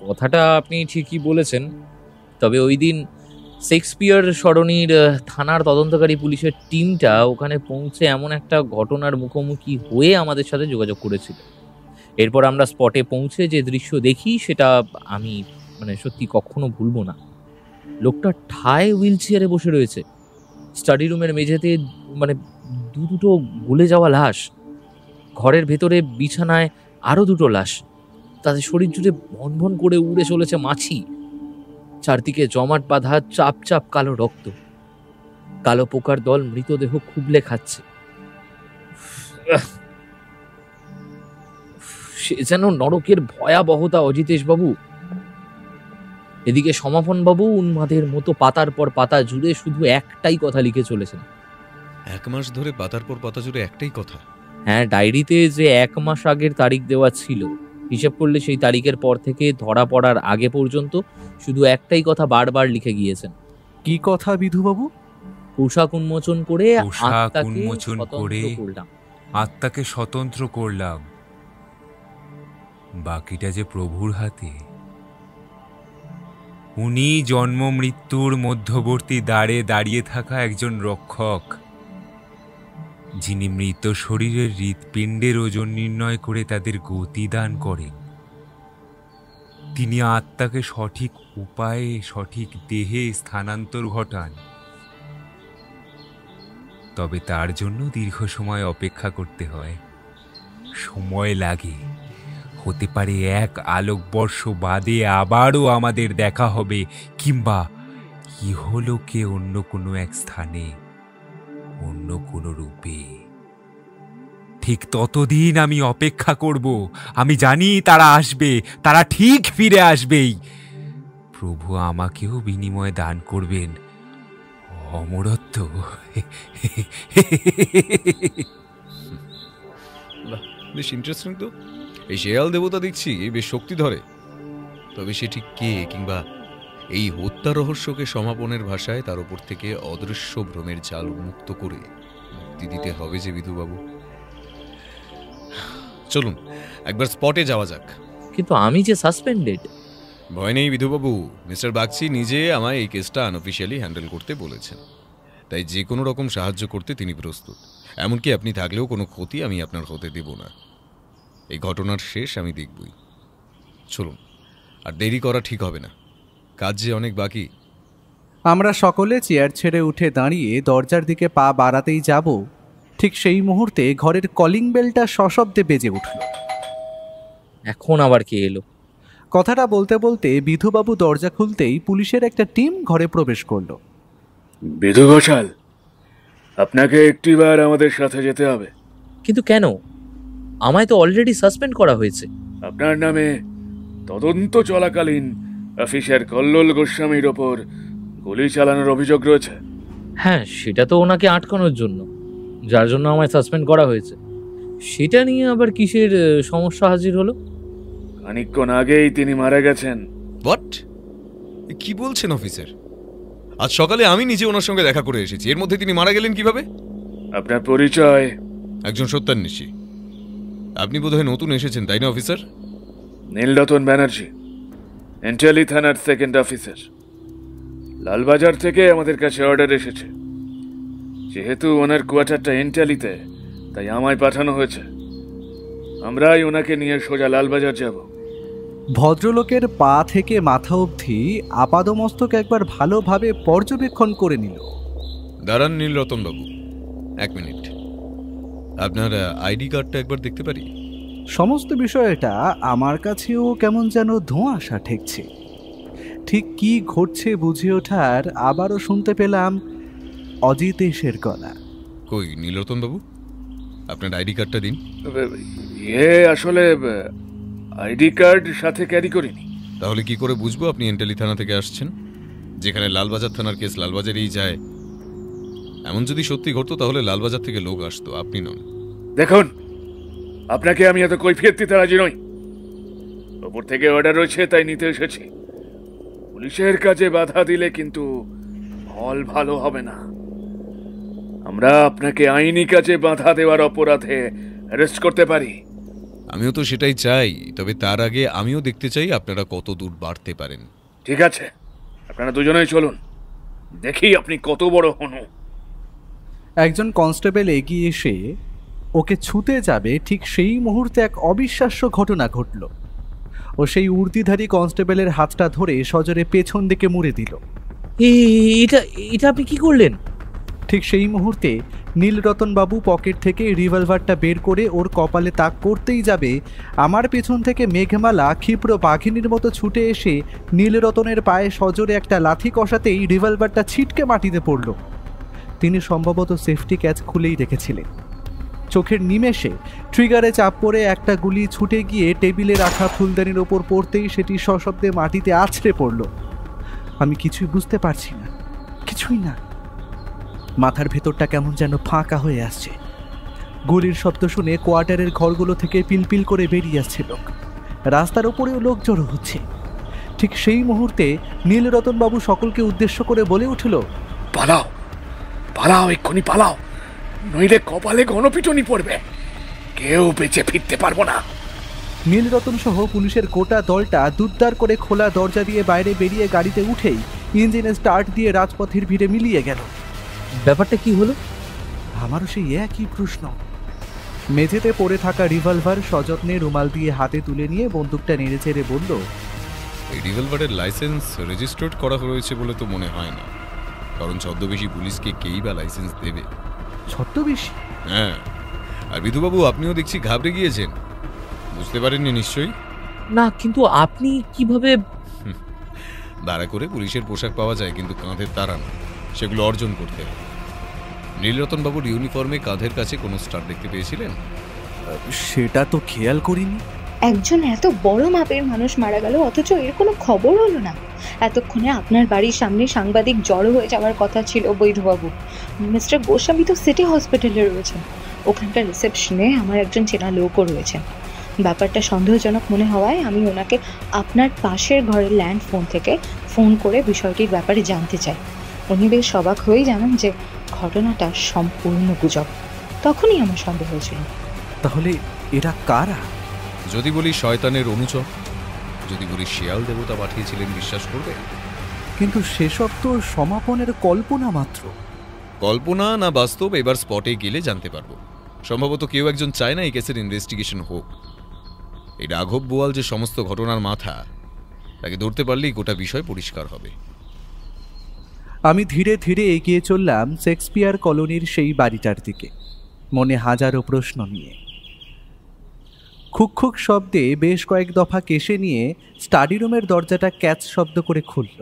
কথাটা আপনি ঠিকই বলেছেন। তবে ওই দিন শেক্সপিয়ার সরণির থানার তদন্তকারী পুলিশের টিমটা ওখানে পৌঁছে এমন একটা ঘটনার মুখোমুখি হয়ে আমাদের সাথে যোগাযোগ করেছিল। এরপর আমরা স্পটে পৌঁছে যে দৃশ্য দেখি সেটা আমি সত্যি কখনো ভুলবো না। লোকটা ঠায় হুইল চেয়ারে বসে রয়েছে, স্টাডি রুমের মেঝেতে দুটো গলে যাওয়া লাশ, ঘরের ভেতরে বিছানায় আরো দুটো লাশ, তাদের শরীর জুড়ে ভনভন করে উড়ে চলেছে মাছি, চারদিকে জমাট বাঁধা চাপ চাপ কালো রক্ত, কালো পোকার দল মৃতদেহ খুবলে খাচ্ছে। সে যেন নরকের ভয়াবহতা অজিতেশ বাবু। এদিকে সমাপন বাবু উন্মাদের মতো পাতার পর পাতা জুড়ে শুধু একটাই কথা লিখে চলেছেন। 1 মাস ধরে পাতার পর পাতা জুড়ে একটাই কথা? হ্যাঁ, ডায়েরিতে যে 1 মাস আগের তারিখ দেওয়া ছিল, হিসাব করলে সেই তারিখের পর থেকে ধরা পড়ার আগে পর্যন্ত শুধু একটাই কথা বারবার লিখে গিয়েছেন। কি কথা বিধুবাবু? পোশাক উন্মোচন করে আত্মাকে স্বতন্ত্র করলাম, বাকিটা যে প্রভুর হাতে। উনি জন্ম মৃত্যুর মধ্যবর্তী দ্বারে দাঁড়িয়ে থাকা একজন রক্ষক, যিনি মৃত শরীরের হৃৎপিণ্ডের ওজন নির্ণয় করে তাদের গতি দান করেন। তিনি আত্মাকে সঠিক উপায়ে সঠিক দেহে স্থানান্তর ঘটান। তবে তার জন্য দীর্ঘ সময় অপেক্ষা করতে হয়, সময় লাগে। হতে পারে 1 আলোকবর্ষ বাদে আবারও আমাদের দেখা হবে, কিংবা ইহলোকে অন্য কোনো এক স্থানে, অন্য কোনো রূপে। ঠিক ততদিন আমি অপেক্ষা করব। আমি জানি তারা আসবে, তারা ঠিক ফিরে আসবেই। প্রভু আমাকেও বিনিময়ে দান করবেন অমরত্ব। বেশ ইন্টারেস্টিং তো। এই শেয়াল দেবতা দেখছি বেশ শক্তি ধরে। তবে সে ঠিক কে, কিংবা এই হত্যা রহস্যকে সমাপনের ভাষায় তার উপর থেকে অদৃশ্য ভ্রমের জাল উন্মুক্ত করে মুক্তি দিতে হবে যে বিধুবাবু। চলুন একবার স্পটে যাওয়া যাক। কিন্তু আমি যে সাসপেন্ডেড। ভয় নেই বিধুবাবু, মিস্টার বাগচি নিজে আমায় এই কেসটা আনঅফিসিয়ালি হ্যান্ডেল করতে বলেছেন, তাই যে কোনো রকম সাহায্য করতে তিনি প্রস্তুত। এমনকি আপনি থাকলেও কোনো ক্ষতি আমি আপনার হতে দেব না। এই ঘটনার শেষ আমি দেখবই। চলুন, আর দেরি করা ঠিক হবে না, কাজ যে অনেক বাকি। আমরা সকলে চেয়ার ছেড়ে উঠে দাঁড়িয়ে দরজার দিকে পা বাড়াতেই যাব, ঠিক সেই মুহূর্তে ঘরের কলিং বেলটা সশব্দে বেজে উঠল। এখন আবার কে এলো? কথাটা বলতে বলতে বিধুবাবু দরজা খুলতেই পুলিশের একটা টিম ঘরে প্রবেশ করলো। বিধু ঘোষাল, আপনাকে একটিবার আমাদের সাথে যেতে হবে। কিন্তু কেন? আমায় তো অলরেডি সাসপেন্ড করা হয়েছে। আপনার নামে তদন্ত চলাকালীন অফিসার কল্লোল গোস্বামীর ওপর গুলি চালানোর অভিযোগ রয়েছে। হ্যাঁ, সেটা তো ওনাকে আটকানোর জন্য, যার জন্য আমায় সাসপেন্ড করা হয়েছে। সেটা নিয়ে আবার কিসের সমস্যা হাজির হলো? খানিকক্ষণ আগেই তিনি মারা গেছেন। হোয়াট? কি বলছেন অফিসার? আজ সকালে আমি নিজে ওনার সঙ্গে দেখা করে এসেছি, এর মধ্যে তিনি মারা গেলেন কিভাবে? আপনার পরিচয়? একজন সত্যান্বেষী। আপনি বোধহয় নতুন এসেছেন, তাই না অফিসার? নীলরতন ব্যানার্জি, এন্টালি থানার সেকেন্ড অফিসার। লালবাজার থেকে আমাদের কাছে অর্ডার এসেছে। যেহেতু ওনার কোয়ার্টারটা এন্টালিতে, তাই আমায় পাঠানো হয়েছে। আমরাই ওনাকে নিয়ে সোজা লালবাজার যাব। ভদ্রলোকের পা থেকে মাথা অবধি আপাদমস্তক একবার ভালোভাবে পর্যবেক্ষণ করে নিল। দাঁড়ান নীলরতন বাবু, এক মিনিট। আপনার আইডি কার্ডটা একবার দেখতে পারি? সমস্ত বিষয়টা আমার কাছেও কেমন যেন ধোঁয়াশা ঠেকছে। ঠিক কি ঘটছে বুঝে ওঠার আবারও শুনতে পেলাম অজিতেশের গলা। কই নীলরতন বাবু, আপনার আইডি কার্ডটা দিন। আসলে আইডি কার্ড সাথে ক্যারি করিনি। তাহলে কি করে বুঝবো আপনি এন্টালি থানা থেকে আসছেন, যেখানে লালবাজার থানার কেস লালবাজারেই যায়? এমন যদি সত্যি ঘটতো তাহলে লালবাজার থেকে লোক আসতো, আপনি নন। দেখুন, আপনাকে আমি এত কৈফিয়ত দিতে রাজি নই। ওপর থেকে অর্ডার রয়েছে, তাই নিতে এসেছি। পুলিশের কাজে বাধা দিলে কিন্তু ফল ভালো হবে না। আমরা আপনাকে আইনি কাজে বাধা দেওয়ার অপরাধে অ্যারেস্ট করতে পারি। আমিও তো সেটাই চাই, তবে তার আগে আমিও দেখতে চাই আপনারা কত দূর বাড়তে পারেন। ঠিক আছে, আপনারা দুজনেই চলুন, দেখি আপনি কত বড় হনু। একজন কনস্টেবল এগিয়ে এসে ওকে ছুতে যাবে, ঠিক সেই মুহূর্তে এক অবিশ্বাস্য ঘটনা ঘটল। ও সেই উর্দিধারী কনস্টেবলের হাতটা ধরে সজোরে পেছন দিকে মুড়ে দিল। এটা আপনি কি করলেন? ঠিক সেই মুহূর্তে নীলরতনবাবু পকেট থেকে রিভলভারটা বের করে ওর কপালে তাক করতেই যাবে, আমার পেছন থেকে মেঘমালা ক্ষিপ্র বাঘিনীর মতো ছুটে এসে নীলরতনের পায়ে সজোরে একটা লাথি কষাতেই রিভলভারটা ছিটকে মাটিতে পড়ল। তিনি সম্ভবত সেফটি ক্যাচ খুলেই রেখেছিলেন। চোখের নিমেষে ট্রিগারে চাপ পড়ে একটা গুলি ছুটে গিয়ে টেবিলে রাখা ফুলদানির ওপর পড়তেই সেটি সশব্দে মাটিতে আছড়ে পড়ল। আমি কিছুই বুঝতে পারছি না, কিছুই না। মাথার ভেতরটা কেমন যেন ফাঁকা হয়ে আসছে। গুলির শব্দ শুনে কোয়ার্টারের ঘরগুলো থেকে পিলপিল করে বেরিয়ে আসছে লোক। রাস্তার উপরেও লোক জড়ো হচ্ছে। ঠিক সেই মুহূর্তে নীলরতনবাবু সকলকে উদ্দেশ্য করে বলে উঠল, পালাও পালাও, এক্ষুনি পালাও, নইলে কপালে গণপিটুনি পড়বে, কেউ বেঁচে ফিরতে পারবো না। নীলরতন সহ পুলিশের গোটা দলটা দুদ্দার করে খোলা দরজা দিয়ে বাইরে বেরিয়ে গাড়িতে উঠেই ইঞ্জিনে স্টার্ট দিয়ে রাজপথের ভিড়ে মিলিয়ে গেল। ব্যাপারটা কি হলো? আমারও সেই একই প্রশ্ন। মেঝেতে পড়ে থাকা রিভলভার সযত্নে রুমাল দিয়ে হাতে তুলে নিয়ে বন্দুকটা নেড়ে চেড়ে বলল, এই রিভলভারের লাইসেন্স রেজিস্টার্ড করা হয়েছে বলে তো মনে হয় না, কারণ ছদ্মবেশী পুলিশকে কেই বা লাইসেন্স দেবে? ছদ্মবেশী? হ্যাঁ। আর বিধুবাবু, আপনিও দেখছি ঘাবড়ে গিয়েছেন, বুঝতে পারেননি নিশ্চয়ই? না, কিন্তু আপনি কিভাবে? ভাড়া করে পুলিশের পোশাক পাওয়া যায়, কিন্তু কাঁধের তারা না, সেগুলো অর্জন করতে হয়। নীলরতনবাবুর ইউনিফর্মে কাঁধের কাছে কোনো স্টার দেখতে পেয়েছিলেন? সেটা তো খেয়াল করিনি। একজন এত বড় মাপের মানুষ মারা গেল, অথচ এর কোনো খবর হলো না। এতক্ষণে আপনার বাড়ির সামনে সাংবাদিক জড়ো হয়ে যাওয়ার কথা ছিল বৈধবাবু। মিস্টার গোস্বামী তো সিটি হসপিটালে রয়েছেন। ওখানকার রিসেপশনে আমার একজন চেনা লোকও রয়েছেন। ব্যাপারটা সন্দেহজনক মনে হওয়ায় আমি ওনাকে আপনার পাশের ঘরের ল্যান্ড ফোন থেকে ফোন করে বিষয়টির ব্যাপারে জানতে চাই। উনি বেশ অবাক হয়েই জানান যে ঘটনাটা সম্পূর্ণ গুজব। তখনই আমার সন্দেহ হয়েছিল। তাহলে এরা কারা? যদি বলি শয়তানের অনুচর, যদি বলি শিয়াল দেবতা পাঠিয়েছিলেন, বিশ্বাস করবে? কিন্তু সেসব তো সমাপনের কল্পনা মাত্র। কল্পনা না বাস্তব এবার স্পটে গেলে জানতে পারবো। সম্ভবত কেউ একজন চায় না এই কেসের ইনভেস্টিগেশন হোক। এই রাঘব বোয়াল যে সমস্ত ঘটনার মাথা, তাকে ধরতে পারলেই গোটা বিষয় পরিষ্কার হবে। আমি ধীরে ধীরে এগিয়ে চললাম শেক্সপিয়ার কলোনির সেই বাড়িটার দিকে, মনে হাজারো প্রশ্ন নিয়ে। খুক খুক শব্দে বেশ কয়েক দফা কেশে নিয়ে স্টাডি রুমের দরজাটা ক্যাচ শব্দ করে খুলল।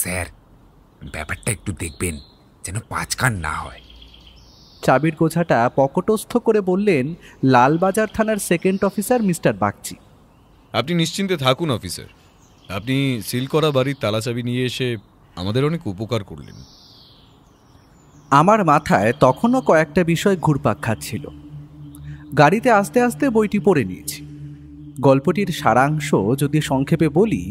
স্যার, ব্যাপারটা একটু দেখবেন যেন পাঁচকান না হয়। চাবির গোছাটা পকটস্থ করে বললেন লালবাজার থানার সেকেন্ড অফিসার মিস্টার বাগচি। আপনি নিশ্চিন্তে থাকুন অফিসার। আপনি সিল করা বাড়ির তালাচাবি নিয়ে এসে আমাদের অনেক উপকার করলেন। আমার মাথায় তখনও কয়েকটা বিষয় ঘুরপাক খাচ্ছিল। গাড়িতে আস্তে আস্তে বইটি পড়ে নিয়েছি। গল্পটির সারাংশ যদি সংক্ষেপে বলি,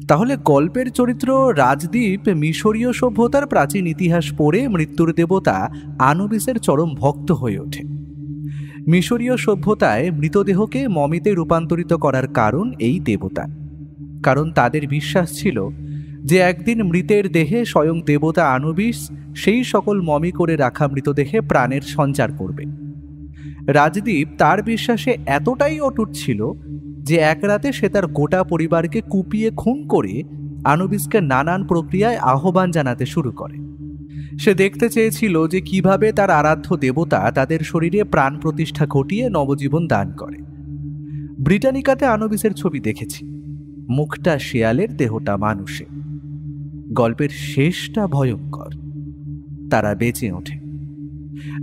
তাহলে গল্পের চরিত্র রাজদীপ মিশরীয় সভ্যতার প্রাচীন ইতিহাস পড়ে মৃত্যুর দেবতা আনুবিসের চরম ভক্ত হয়ে ওঠে। মিশরীয় সভ্যতায় মৃতদেহকে মমিতে রূপান্তরিত করার কারণ এই দেবতা। কারণ তাদের বিশ্বাস ছিল যে একদিন মৃতের দেহে স্বয়ং দেবতা আনুবিস সেই সকল মমি করে রাখা মৃতদেহে প্রাণের সঞ্চার করবে। রাজদীপ তার বিশ্বাসে এতটাই অটুট ছিল যে এক রাতে সে তার গোটা পরিবারকে কুপিয়ে খুন করে আনুবিসকে নানান প্রক্রিয়ায় আহ্বান জানাতে শুরু করে। সে দেখতে চেয়েছিল যে কিভাবে তার আরাধ্য দেবতা তাদের শরীরে প্রাণ প্রতিষ্ঠা ঘটিয়ে নবজীবন দান করে। ব্রিটানিকাতে আনুবিসের ছবি দেখেছি, মুখটা শেয়ালের, দেহটা মানুষে। গল্পের শেষটা ভয়ঙ্কর। তারা বেঁচে ওঠে।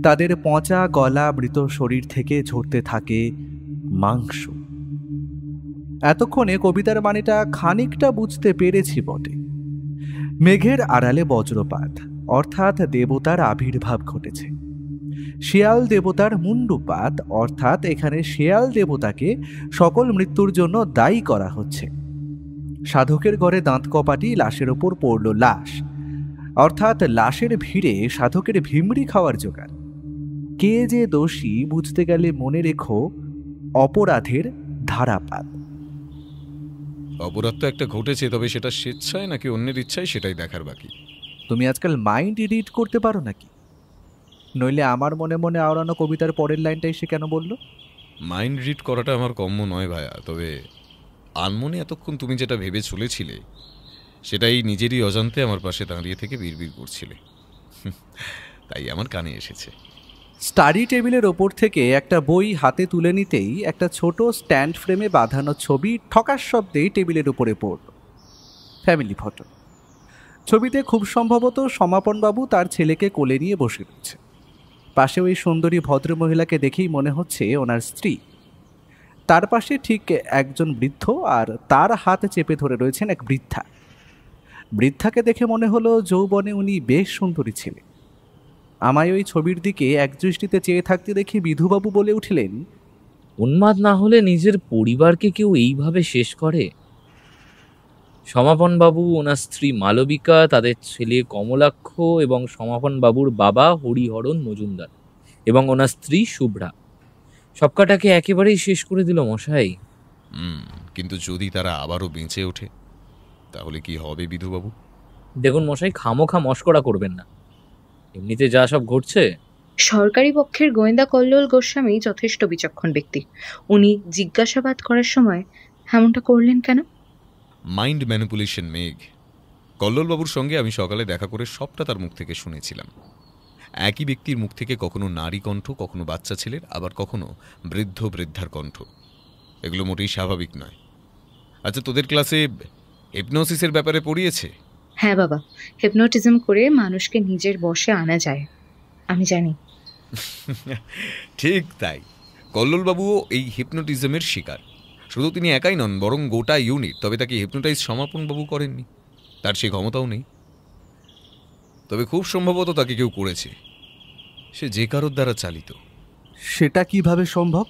তাদের পচা গলা মৃত শরীর থেকে ঝরতে থাকে মাংস। এতক্ষণে কবিতার মানেটা খানিকটা বুঝতে পেরেছি বটে। মেঘের আড়ালে বজ্রপাত, অর্থাৎ দেবতার আবির্ভাব ঘটেছে। শেয়াল দেবতার মুন্ডুপাত, অর্থাৎ এখানে শেয়াল দেবতাকে সকল মৃত্যুর জন্য দায়ী করা হচ্ছে। সাধকের ঘরে দাঁত কপাটি, লাশের ওপর পড়ল লাশ, অর্থাৎ লাশের ভিড়ে সাধকের ভিমড়ি খাওয়ার জোগাড়। কে যে দোষী বুঝতে গেলে মনে রেখো অপরাধের ধারাপাত। অপরাধ তো একটা ঘটেছে, তবে সেটা স্বেচ্ছায় নাকি অন্যের ইচ্ছায় সেটাই দেখার বাকি। তুমি আজকাল মাইন্ড রিড করতে পারো নাকি? নইলে আমার মনে মনে আওড়ানো কবিতার পরের লাইনটাই সে কেন বলল? মাইন্ড রিড করাটা আমার কম্য নয় ভাইয়া, তবে আনমনে এতক্ষণ তুমি যেটা ভেবে চলেছিলে সেটাই নিজেরই অজান্তে আমার পাশে দাঁড়িয়ে থেকে বিড়বিড় করছিলে, তাই আমার কানে এসেছে। স্টাডি টেবিলের ওপর থেকে একটা বই হাতে তুলে নিতেই একটা ছোট স্ট্যান্ড ফ্রেমে বাঁধানো ছবি ঠকার শব্দেই টেবিলের উপরে পড়ল। Family photo. ছবিতে খুব সম্ভবত সমাপনবাবু তার ছেলেকে কোলে নিয়ে বসে রয়েছে। পাশে ওই সুন্দরী ভদ্রমহিলাকে দেখেই মনে হচ্ছে ওনার স্ত্রী। তার পাশে ঠিক একজন বৃদ্ধ, আর তার হাতে চেপে ধরে রয়েছেন এক বৃদ্ধা। বৃদ্ধাকে দেখে মনে হলো যৌবনে উনি বেশ সুন্দরী ছিলেন। আমায় ওই ছবির দিকে একদৃষ্টিতে চেয়ে থাকতে দেখে বিধুবাবু বলে উঠলেন, উন্মাদ না হলে নিজের পরিবারকে কেউ এইভাবে শেষ করে? সমাপনবাবু, ওনার স্ত্রী মালবিকা, তাদের ছেলে কমলাক্ষ এবং সমাপনবাবুর বাবা হরিহরণ মজুমদার এবং ওনার স্ত্রী শুভ্রা, সবকটাকে একেবারেই শেষ করে দিল মশাই। কিন্তু যদি তারা আবারও বেঁচে ওঠে তাহলে কি হবে বিধুবাবু? দেখুন মশাই, খামোখা মস্করা করবেন না। এমনিতে যা সব ঘটছে। সরকারি পক্ষের গোয়েন্দা কল্লোল গোস্বামী যথেষ্ট বিচক্ষণ ব্যক্তি। উনি জিজ্ঞাসাবাদ করার সময় এমনটা করলেন কেন? মাইন্ড ম্যানিপুলেশন মেঘ। কল্লোলবাবুর সঙ্গে আমি সকালে দেখা করে সবটা তার মুখ থেকে শুনেছিলাম। একই ব্যক্তির মুখ থেকে কখনো নারী কণ্ঠ, কখনো বাচ্চা ছেলের, আবার কখনো বৃদ্ধ বৃদ্ধার কণ্ঠ। এগুলো মোটেই স্বাভাবিক নয়। আচ্ছা, তোদের ক্লাসে হিপনোসিসের ব্যাপারে পড়িয়েছে? হ্যাঁ বাবা, হিপনোটিজম করে মানুষকে নিজের বশে আনা যায়, আমি জানি। ঠিক তাই, কল্লোলবাবুও এই হিপনোটিজমের শিকার। শুধু তিনি একাই নন, বরং গোটা ইউনিট। তবে তাকে হিপনোটাইজ সমাপনবাবু করেননি, তার সে ক্ষমতাও নেই। তবে খুব সম্ভবত তাকে কেউ করেছে, সে যে কারোর দ্বারা চালিত। সেটা কিভাবে সম্ভব?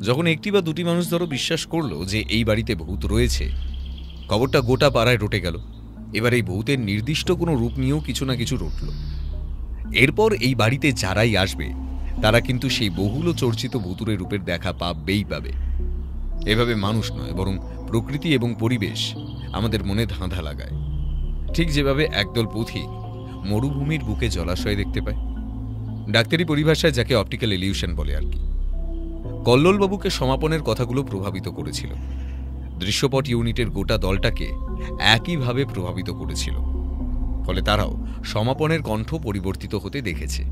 যখন একটি বা দুটি মানুষ ধরো বিশ্বাস করলো যে এই বাড়িতে ভূত রয়েছে, খবরটা গোটা পাড়ায় রটে গেল। এবার এই ভূতের নির্দিষ্ট কোনো রূপ নিয়েও কিছু না কিছু রটল। এরপর এই বাড়িতে যারাই আসবে তারা কিন্তু সেই বহুল চর্চিত ভূতুরে রূপের দেখা পাবেই পাবে। এভাবে মানুষ নয়, বরং প্রকৃতি এবং পরিবেশ আমাদের মনে ধাঁধা লাগায়, ঠিক যেভাবে একদল পথিক মরুভূমির বুকে জলাশয় দেখতে পায়। ডাক্তারি পরিভাষায় যাকে অপটিক্যাল ইলিউশন বলে আর কি। কল্লোলবাবুকে সমাপনের কথাগুলো প্রভাবিত করেছিল, দৃশ্যপট ইউনিটের গোটা দলটাকে একইভাবে প্রভাবিত করেছিল। ফলে তারাও সমাপনের কণ্ঠ পরিবর্তিত হতে দেখেছে।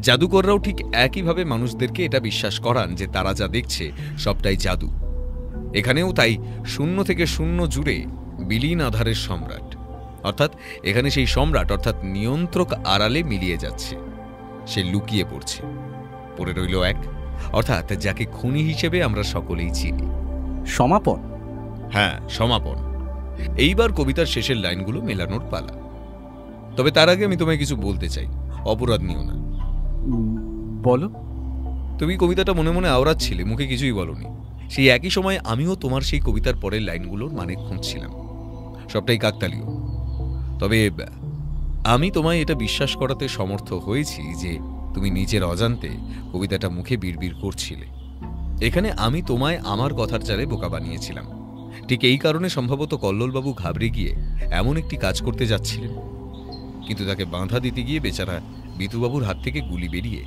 জাদুকররাও ঠিক একইভাবে মানুষদেরকে এটা বিশ্বাস করান যে তারা যা দেখছে সবটাই জাদু। এখানেও তাই শূন্য থেকে শূন্য জুড়ে বিলীন আধারের সম্রাট, অর্থাৎ এখানে সেই সম্রাট অর্থাৎ নিয়ন্ত্রক আড়ালে মিলিয়ে যাচ্ছে, সে লুকিয়ে পড়ছে। পড়ে রইল এক, অর্থাৎ যাকে খুনি হিসেবে আমরা সকলেই চিনি, সমাপন। হ্যাঁ, সমাপন। এইবার কবিতার শেষের লাইনগুলো মেলানোর পালা। তবে তার আগে আমি তোমায় কিছু বলতে চাই, অপরাধ নিও না। বলো। তুমি কবিতাটা মনে মনে আওড়াচ্ছিলে, মুখে কিছুই বলনি। সেই একই সময় আমিও তোমার সেই কবিতার পরের লাইনগুলোর মানে খুঁজছিলাম। সবটাই কাকতালীয়। তবে আমি তোমায় এটা বিশ্বাস করাতে সমর্থ হয়েছি যে তুমি নিজের অজান্তে কবিতাটা মুখে বিড়বিড় করছিলে। এখানে আমি তোমায় আমার কথার চালে বোকা বানিয়েছিলাম। ঠিক এই কারণে সম্ভবত কল্লোলবাবু ঘাবড়ে গিয়ে এমন একটি কাজ করতে যাচ্ছিলেন, কিন্তু তাকে বাঁধা দিতে গিয়ে বেচারা বিতুবাবুর হাত থেকে গুলি বেরিয়ে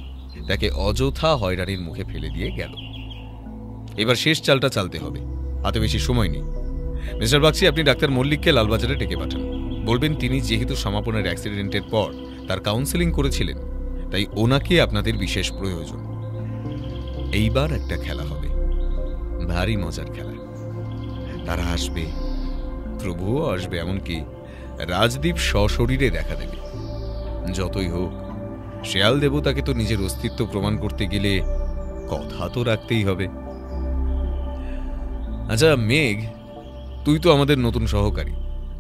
তাকে অযথা হয়রানির মুখে ফেলে দিয়ে গেল। এবার শেষ চালটা চালতে হবে, হাতে বেশি সময় নেই। মিস্টার বাগচি, আপনি ডাক্তার মল্লিককে লালবাজারে ডেকে পাঠান। বলবেন তিনি যেহেতু সমাপনের অ্যাক্সিডেন্টের পর তার কাউন্সেলিং করেছিলেন, তাই ওনাকে আপনাদের বিশেষ প্রয়োজন। এইবার একটা খেলা হবে, ভারী মজার খেলা। তারা আসবে, প্রভুও আসবে, এমনকি রাজদীপ সশরীরে দেখা দেবে। যতই হোক, শেয়াল দেবতাকে তো নিজের অস্তিত্ব প্রমাণ করতে গেলে কথা তো রাখতেই হবে। আচ্ছা মেঘ, তুই তো আমাদের নতুন সহকারী।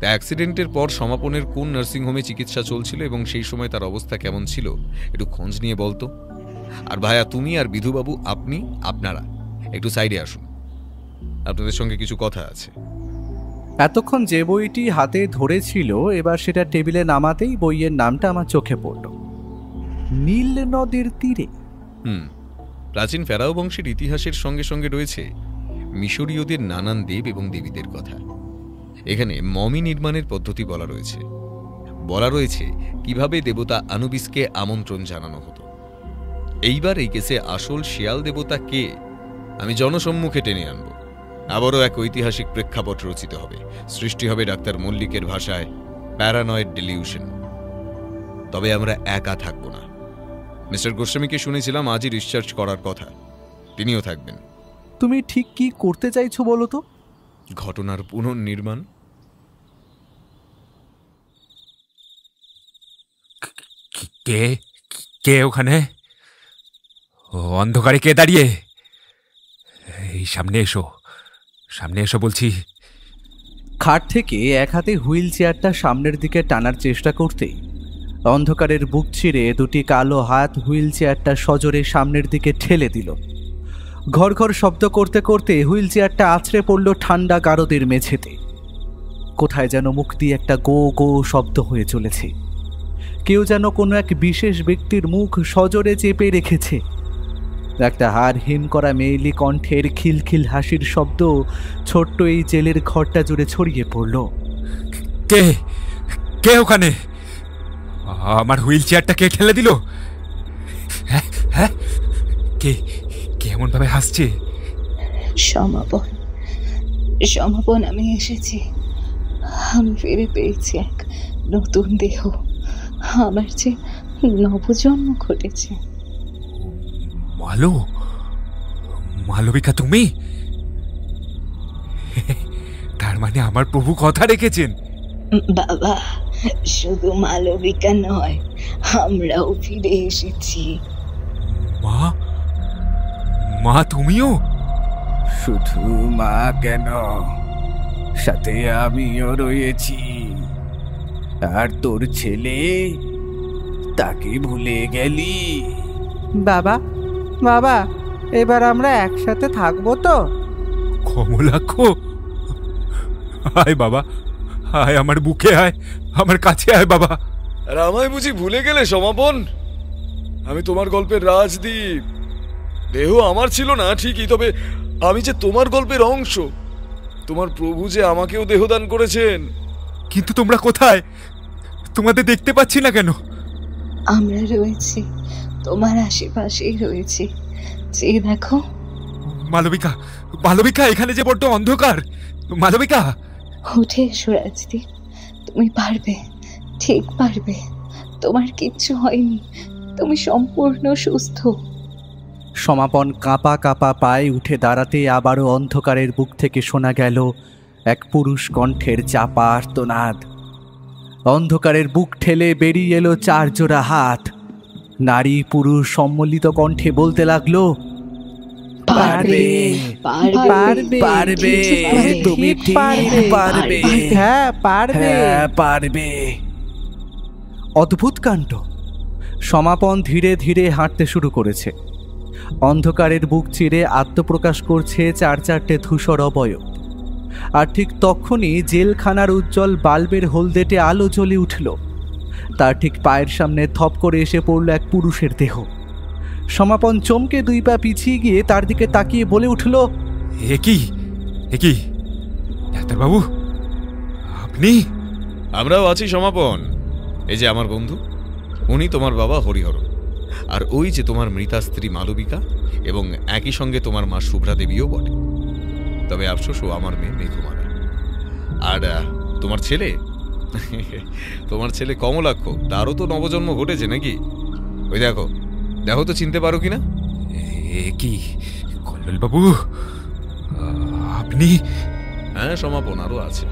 অ্যাক্সিডেন্টের পর সমাপনের কোন নার্সিংহোমে চিকিৎসা চলছিল এবং সেই সময় তার অবস্থা কেমন ছিল একটু খোঁজ নিয়ে বলতো। আর ভাইয়া, তুমি আর বিধুবাবু, আপনারা একটু সাইডে আসুন, আপনাদের সঙ্গে কিছু কথা আছে। এতক্ষণ যে বইটি হাতে ধরেছিল, এবার সেটা টেবিলে নামাতেই বইয়ের নামটা আমার চোখে পড়ল, নীল নদের তীরে। প্রাচীন ফেরাও বংশের ইতিহাসের সঙ্গে সঙ্গে রয়েছে মিশরীয়দের নানান দেব এবং দেবীদের কথা। এখানে মমি নির্মাণের পদ্ধতি বলা রয়েছে কিভাবে দেবতা আনুবিসকে আমন্ত্রণ জানানো হতো। এইবার এই কেসে আসল শিয়াল দেবতা কে আমি জনসম্মুখে টেনে আনব। আবারও এক ঐতিহাসিক প্রেক্ষাপট রচিত হবে, সৃষ্টি হবে ডাক্তার মল্লিকের ভাষায় প্যারানয়েড ডিলিউশন। তবে আমরা একা থাকব না। মিস্টার গোস্বামীকে শুনেছিলাম আজই ডিসচার্জ করার কথা, তিনিও থাকবেন। তুমি ঠিক কি করতে চাইছো বলো তো? ঘটনার পুনর্নির্মাণ। কে কে ওখানে? অন্ধকারে কে দাঁড়িয়ে? এই সামনে এসো বলছি। খাট থেকে এক হাতে হুইল চেয়ারটা সামনের দিকে টানার চেষ্টা করতেই অন্ধকারের বুক ছিঁড়ে দুটি কালো হাত হুইল চেয়ারটা সজোরে সামনের দিকে ঠেলে দিল। ঘর ঘর শব্দ করতে করতে হুইল চেয়ারটা আছড়ে পড়ল ঠান্ডা গারদের মেঝেতে। কোথায় যেন মুখ দিয়ে একটা গো গো শব্দ হয়ে চলেছে। কেউ যেন কোনো এক বিশেষ ব্যক্তির মুখ সজোরে চেপে রেখেছে। একটা হাড় হিম করা মেয়েলি কণ্ঠের খিলখিল হাসির শব্দ ছোট্ট এই জেলের ঘরটা জুড়ে ছড়িয়ে পড়ল। কে কে ওখানে? আমার হুইল চেয়ারটা কে ঠেলে দিল? হ্যাঁ হ্যাঁ, কে কে এমন ভাবে হাসছে? সমাপন, আমি এসেছি। আমি ফিরে পেয়েছি এক নতুন দেহ। আমার যে নবজন্ম ঘটেছে। মালবিকা, তুমি? তার মানে আমার প্রভু কথা রেখেছেন। বাবা, শুধু মালবিকা নয়, আমরাও ফিরে এসেছি। মা, তুমিও? শুধু মা কেন, সাথে আমিও রয়েছি। আর তোর ছেলে, তাকে ভুলে গেলি? বাবা, বাবা, এবার আমরা একসাথে থাকবো তো? কমলাক্ষ, আয় বাবা, আয় আমার বুকে, আয় আমার কাছে আয় বাবা। আর আমায় বুঝি ভুলে গেলে সমাপন? আমি তোমার গল্পের রাজদীপ। দেহ আমার ছিল না ঠিকই, তবে আমি যে তোমার গল্পের অংশ। তোমার প্রভু যে আমাকেও দেহদান করেছেন। কিন্তু তোমরা কোথায়? তোমাদের দেখতে পাচ্ছি না কেন? আমরা রয়েছি, তোমার আশেপাশেই রয়েছি, যে দেখো। মালবিকা, মালবিকা, এখানে যে বড্ড অন্ধকার। মালবিকা, উঠে এসো রাজদীপ, তুমি পারবে, ঠিক পারবে। তোমার কিচ্ছু হয়নি, তুমি সম্পূর্ণ সুস্থ। সমাপন কাঁপা কাঁপা পায়ে উঠে দাঁড়াতে আবারও অন্ধকারের বুক থেকে শোনা গেল এক পুরুষ কণ্ঠের চাপা আর্তনাদ। অন্ধকারের বুক ঠেলে বেরিয়ে এলো 4 জোড়া হাত। নারী পুরুষ সম্মিলিত কণ্ঠে বলতে লাগলো, পারবে, পারবে, পারবে, তুমি ঠিক পারবে, হ্যাঁ পারবে, হ্যাঁ পারবে। অদ্ভুত কাণ্ড। সমাপন ধীরে ধীরে হাঁটতে শুরু করেছে। অন্ধকারের বুক চিরে আত্মপ্রকাশ করছে 4-4টে ধূসর অবয়ব। আর ঠিক তখনই জেলখানার উজ্জ্বল বাল্বের হলদেটে আলো জ্বলে উঠল। তার ঠিক পায়ের সামনে থপ করে এসে পড়ল এক পুরুষের দেহ। সমাপন চমকে 2 পা পিছিয়ে গিয়ে তার দিকে তাকিয়ে বলে উঠল, এ কি, এ কি ডাক্তারবাবু, আপনি? আমরাও আছি সমাপন। এই যে আমার বন্ধু, উনি তোমার বাবা হরিহর, আর ওই যে তোমার মৃতা স্ত্রী মালবিকা, এবং একই সঙ্গে তোমার মা শুভ্রা দেবীও বটে। তবে আফসোস, ও আমার মেয়ে মেঘমালা। আর তোমার ছেলে, তোমার ছেলে কমলাক্ষ, তারও তো নবজন্ম ঘটেছে নাকি? ওই দেখো, দেখো তো চিনতে পারো কিনা? এ কি কল্লোলবাবু, আপনি? হ্যাঁ সমাপন, আরও আছে।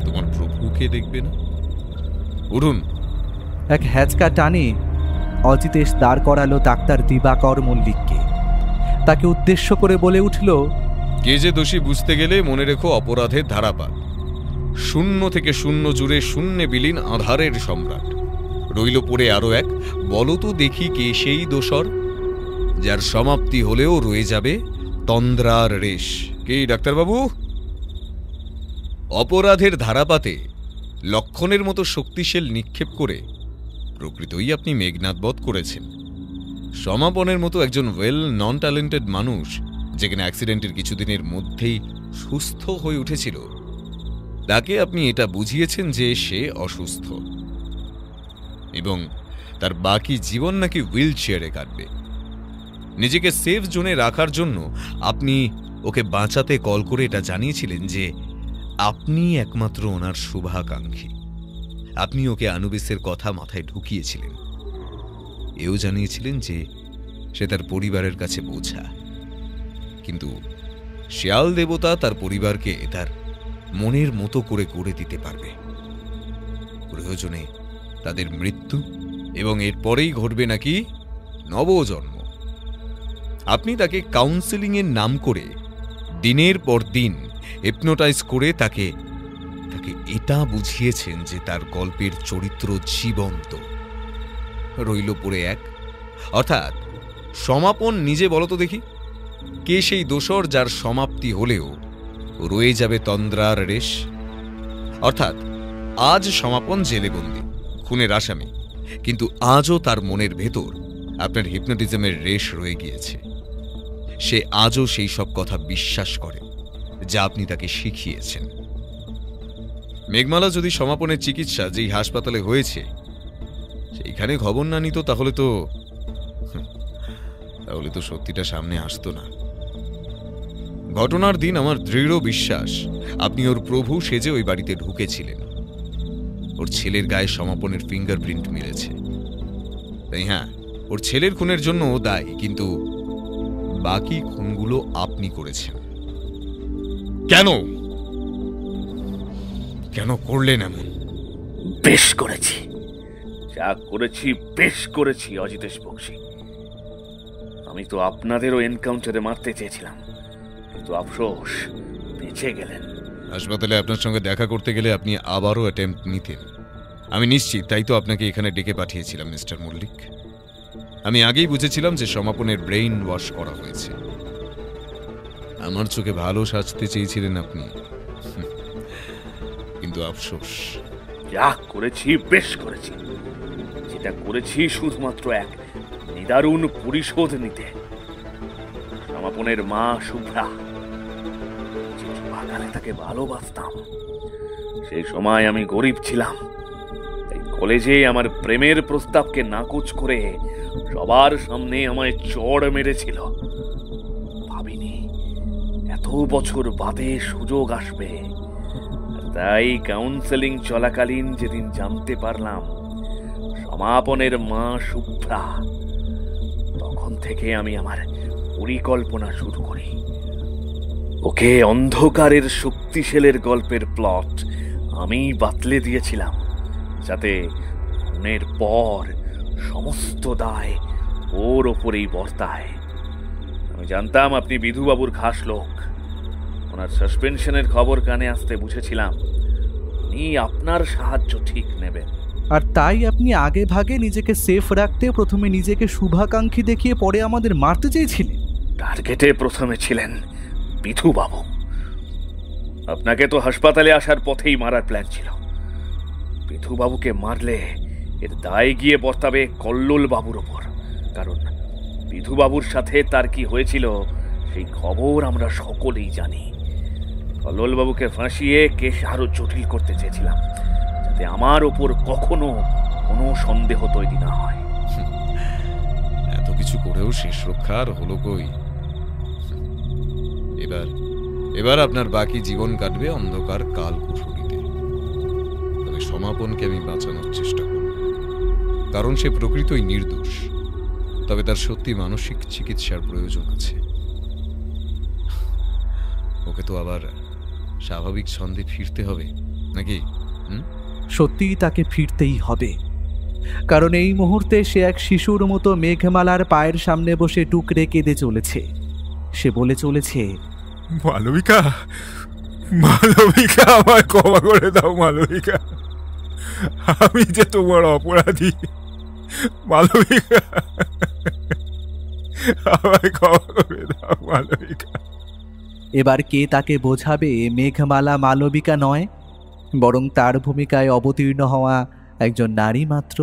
তোমার প্রভুকে দেখবে না? উঠুন। এক হ্যাচকা টানে অজিতেশ দাঁড় করালো ডাক্তার দিবাকর মল্লিককে। তাকে উদ্দেশ্য করে বলে উঠল, কে যে দোষী বুঝতে গেলে মনে রেখো অপরাধের ধারাপাত। 0 থেকে 0 জুড়ে শূন্যে বিলীন আধারের সম্রাট। রইল পড়ে আরো এক, বলো তো দেখি কে সেই দোসর, যার সমাপ্তি হলেও রয়ে যাবে তন্দ্রার রেশ। কে ডাক্তারবাবু? অপরাধের ধারাপাতে লক্ষণের মতো শক্তিশাল নিক্ষেপ করে প্রকৃতই আপনি মেঘনাদ বধ করেছেন। সমাপনের মতো একজন ওয়েল নন ট্যালেন্টেড মানুষ, যেখানে অ্যাক্সিডেন্টের কিছুদিনের মধ্যেই সুস্থ হয়ে উঠেছিল, তাকে আপনি এটা বুঝিয়েছেন যে সে অসুস্থ এবং তার বাকি জীবন নাকি হুইল চেয়ারে কাটবে। নিজেকে সেফ জোনে রাখার জন্য আপনি ওকে বাঁচাতে কল করে এটা জানিয়েছিলেন যে আপনি একমাত্র ওনার শুভাকাঙ্ক্ষী। আপনি ওকে আনুবিসের কথা মাথায় ঢুকিয়েছিলেন। এও জানিয়েছিলেন যে সে তার পরিবারের কাছে বোঝা, কিন্তু শিয়াল দেবতা তার পরিবারকে তার মনের মতো করে গড়ে দিতে পারবে। প্রয়োজনে তাদের মৃত্যু, এবং এরপরেই ঘটবে নাকি নবজন্ম। আপনি তাকে কাউন্সেলিংয়ের নাম করে দিনের পর দিন হিপনোটাইজ করে তাকে এটা বুঝিয়েছেন যে তার গল্পের চরিত্র জীবন্ত। রইল পড়ে এক, অর্থাৎ সমাপন নিজে বলতো দেখি, কে সেই দোসর যার সমাপ্তি হলেও রয়ে যাবে তন্দ্রার রেশ? অর্থাৎ আজ সমাপন জেলে বন্দী, খুনের আসামি, কিন্তু আজও তার মনের ভেতর আপনার হিপনোটিজমের রেশ রয়ে গিয়েছে। সে আজও সেই সব কথা বিশ্বাস করে যা আপনি তাকে শিখিয়েছেন। মেঘমালা যদি সমাপনের চিকিৎসা যেই হাসপাতালে হয়েছে সেইখানে খবর না নিত, তাহলে তো সত্যিটা সামনে আসতো না। ঘটনার দিন আমার দৃঢ় বিশ্বাস আপনি ওর প্রভু সেজে ওই বাড়িতে ঢুকেছিলেন। ওর ছেলের গায়ে সমাপনের ফিঙ্গারপ্রিন্ট মিলেছে। তাই হ্যাঁ, ওর ছেলের খুনের জন্য ও দায়ী, কিন্তু বাকি খুনগুলো আপনি করেছেন। কেন কেন করলেন এমন? বেশ করেছি, যা করেছি বেশ করেছি অজিতেশ বক্সী। আমি তো আপনাদেরও এনকাউন্টারে মারতে চেয়েছিলাম, কিন্তু আফসোস বেঁচে গেলেন। হাসপাতালে আপনার সঙ্গে দেখা করতে গেলে আপনি আবারও অ্যাটেম্প্ট নিতেন। আমি নিশ্চিত, তাই তো আপনাকে এখানে ডেকে পাঠিয়েছিলাম মিস্টার মল্লিক। আমি আগেই বুঝেছিলাম যে সমাপনের ব্রেইন ওয়াশ করা হয়েছে। আমার চোখে ভালো সাজতে চেয়েছিলেন আপনি, কিন্তু আফসোস। যা করেছি বেশ করেছি, যেটা করেছি শুধুমাত্র এক নিদারুণ পরিশোধ নিতে। সমাপনের মা শুভ্রা, যে যুবাকালে তাকে ভালোবাসতাম, সেই সময় আমি গরিব ছিলাম, তাই কলেজে আমার প্রেমের প্রস্তাবকে নাকচ করে সবার সামনে আমায় চড় মেরেছিল। ভাবিনি এত বছর বাদে সুযোগ আসবে। তাই কাউন্সেলিং চলাকালীন যেদিন জানতে পারলাম সমাপনের মা শুভ্রা, তখন থেকে আমি আমার পরিকল্পনা শুরু করি। ওকে অন্ধকারের শক্তিশালের গল্পের প্লট আমি বাতলে দিয়েছিলাম, যাতে খুনের পর সমস্ত দায় ওর ওপরেই বর্তায়। আমি জানতাম আপনি বিধুবাবুর খাস লোক, ওনার সাসপেনশনের খবর কানে আসতে বুঝেছিলাম উনি আপনার সাহায্য ঠিক নেবেন। আর তাই আপনি আগে ভাগে নিজেকে সেফ রাখতে প্রথমে নিজেকে শুভাকাঙ্ক্ষী দেখিয়ে পরে আমাদের মারতে চেয়েছিলেন। টার্গেটে প্রথমে ছিলেন বিধুবাবু। আপনাকে তো হাসপাতালে আসার পথেই মারার প্ল্যান ছিল। বিধুবাবুকে মারলে এর দায় গিয়ে বর্তাবে কল্লোল বাবুর ওপর, কারণ বিধুবাবুর সাথে তার কি হয়েছিল সেই খবর আমরা সকলেই জানি। কল্লোল বাবুকে ফাঁসিয়ে কেস আরো জটিল করতে চেয়েছিলাম, যাতে আমার ওপর কখনো কোনো সন্দেহ তৈরি না হয়। এত কিছু করেও শেষ রক্ষা আর হলো কই? এবার আপনার বাকি জীবন কাটবে অন্ধকার কাল কুঠুরিতে। তবে সমাপনকে আমি বাঁচানোর চেষ্টা করব, কারণ সে প্রকৃতই নির্দোষ। তবে তার সত্যি মানসিক চিকিৎসার প্রয়োজন আছে। ওকে তো আবার স্বাভাবিক ছন্দে ফিরতে হবে নাকি? সত্যিই তাকে ফিরতেই হবে, কারণ এই মুহূর্তে সে এক শিশুর মতো মেঘমালার পায়ের সামনে বসে টুকরে কেঁদে চলেছে। সে বলে চলেছে, মালবিকা, মালবিকা, আমায় ক্ষমা করে দাও মালবিকা, আমি যে তোমার অপরাধী। মালবিকা, আমায় ক্ষমা করে দাও মালবিকা। এবার কে তাকে বোঝাবে মেঘমালা মালবিকা নয়, বরং তার ভূমিকায় অবতীর্ণ হওয়া একজন নারী মাত্র।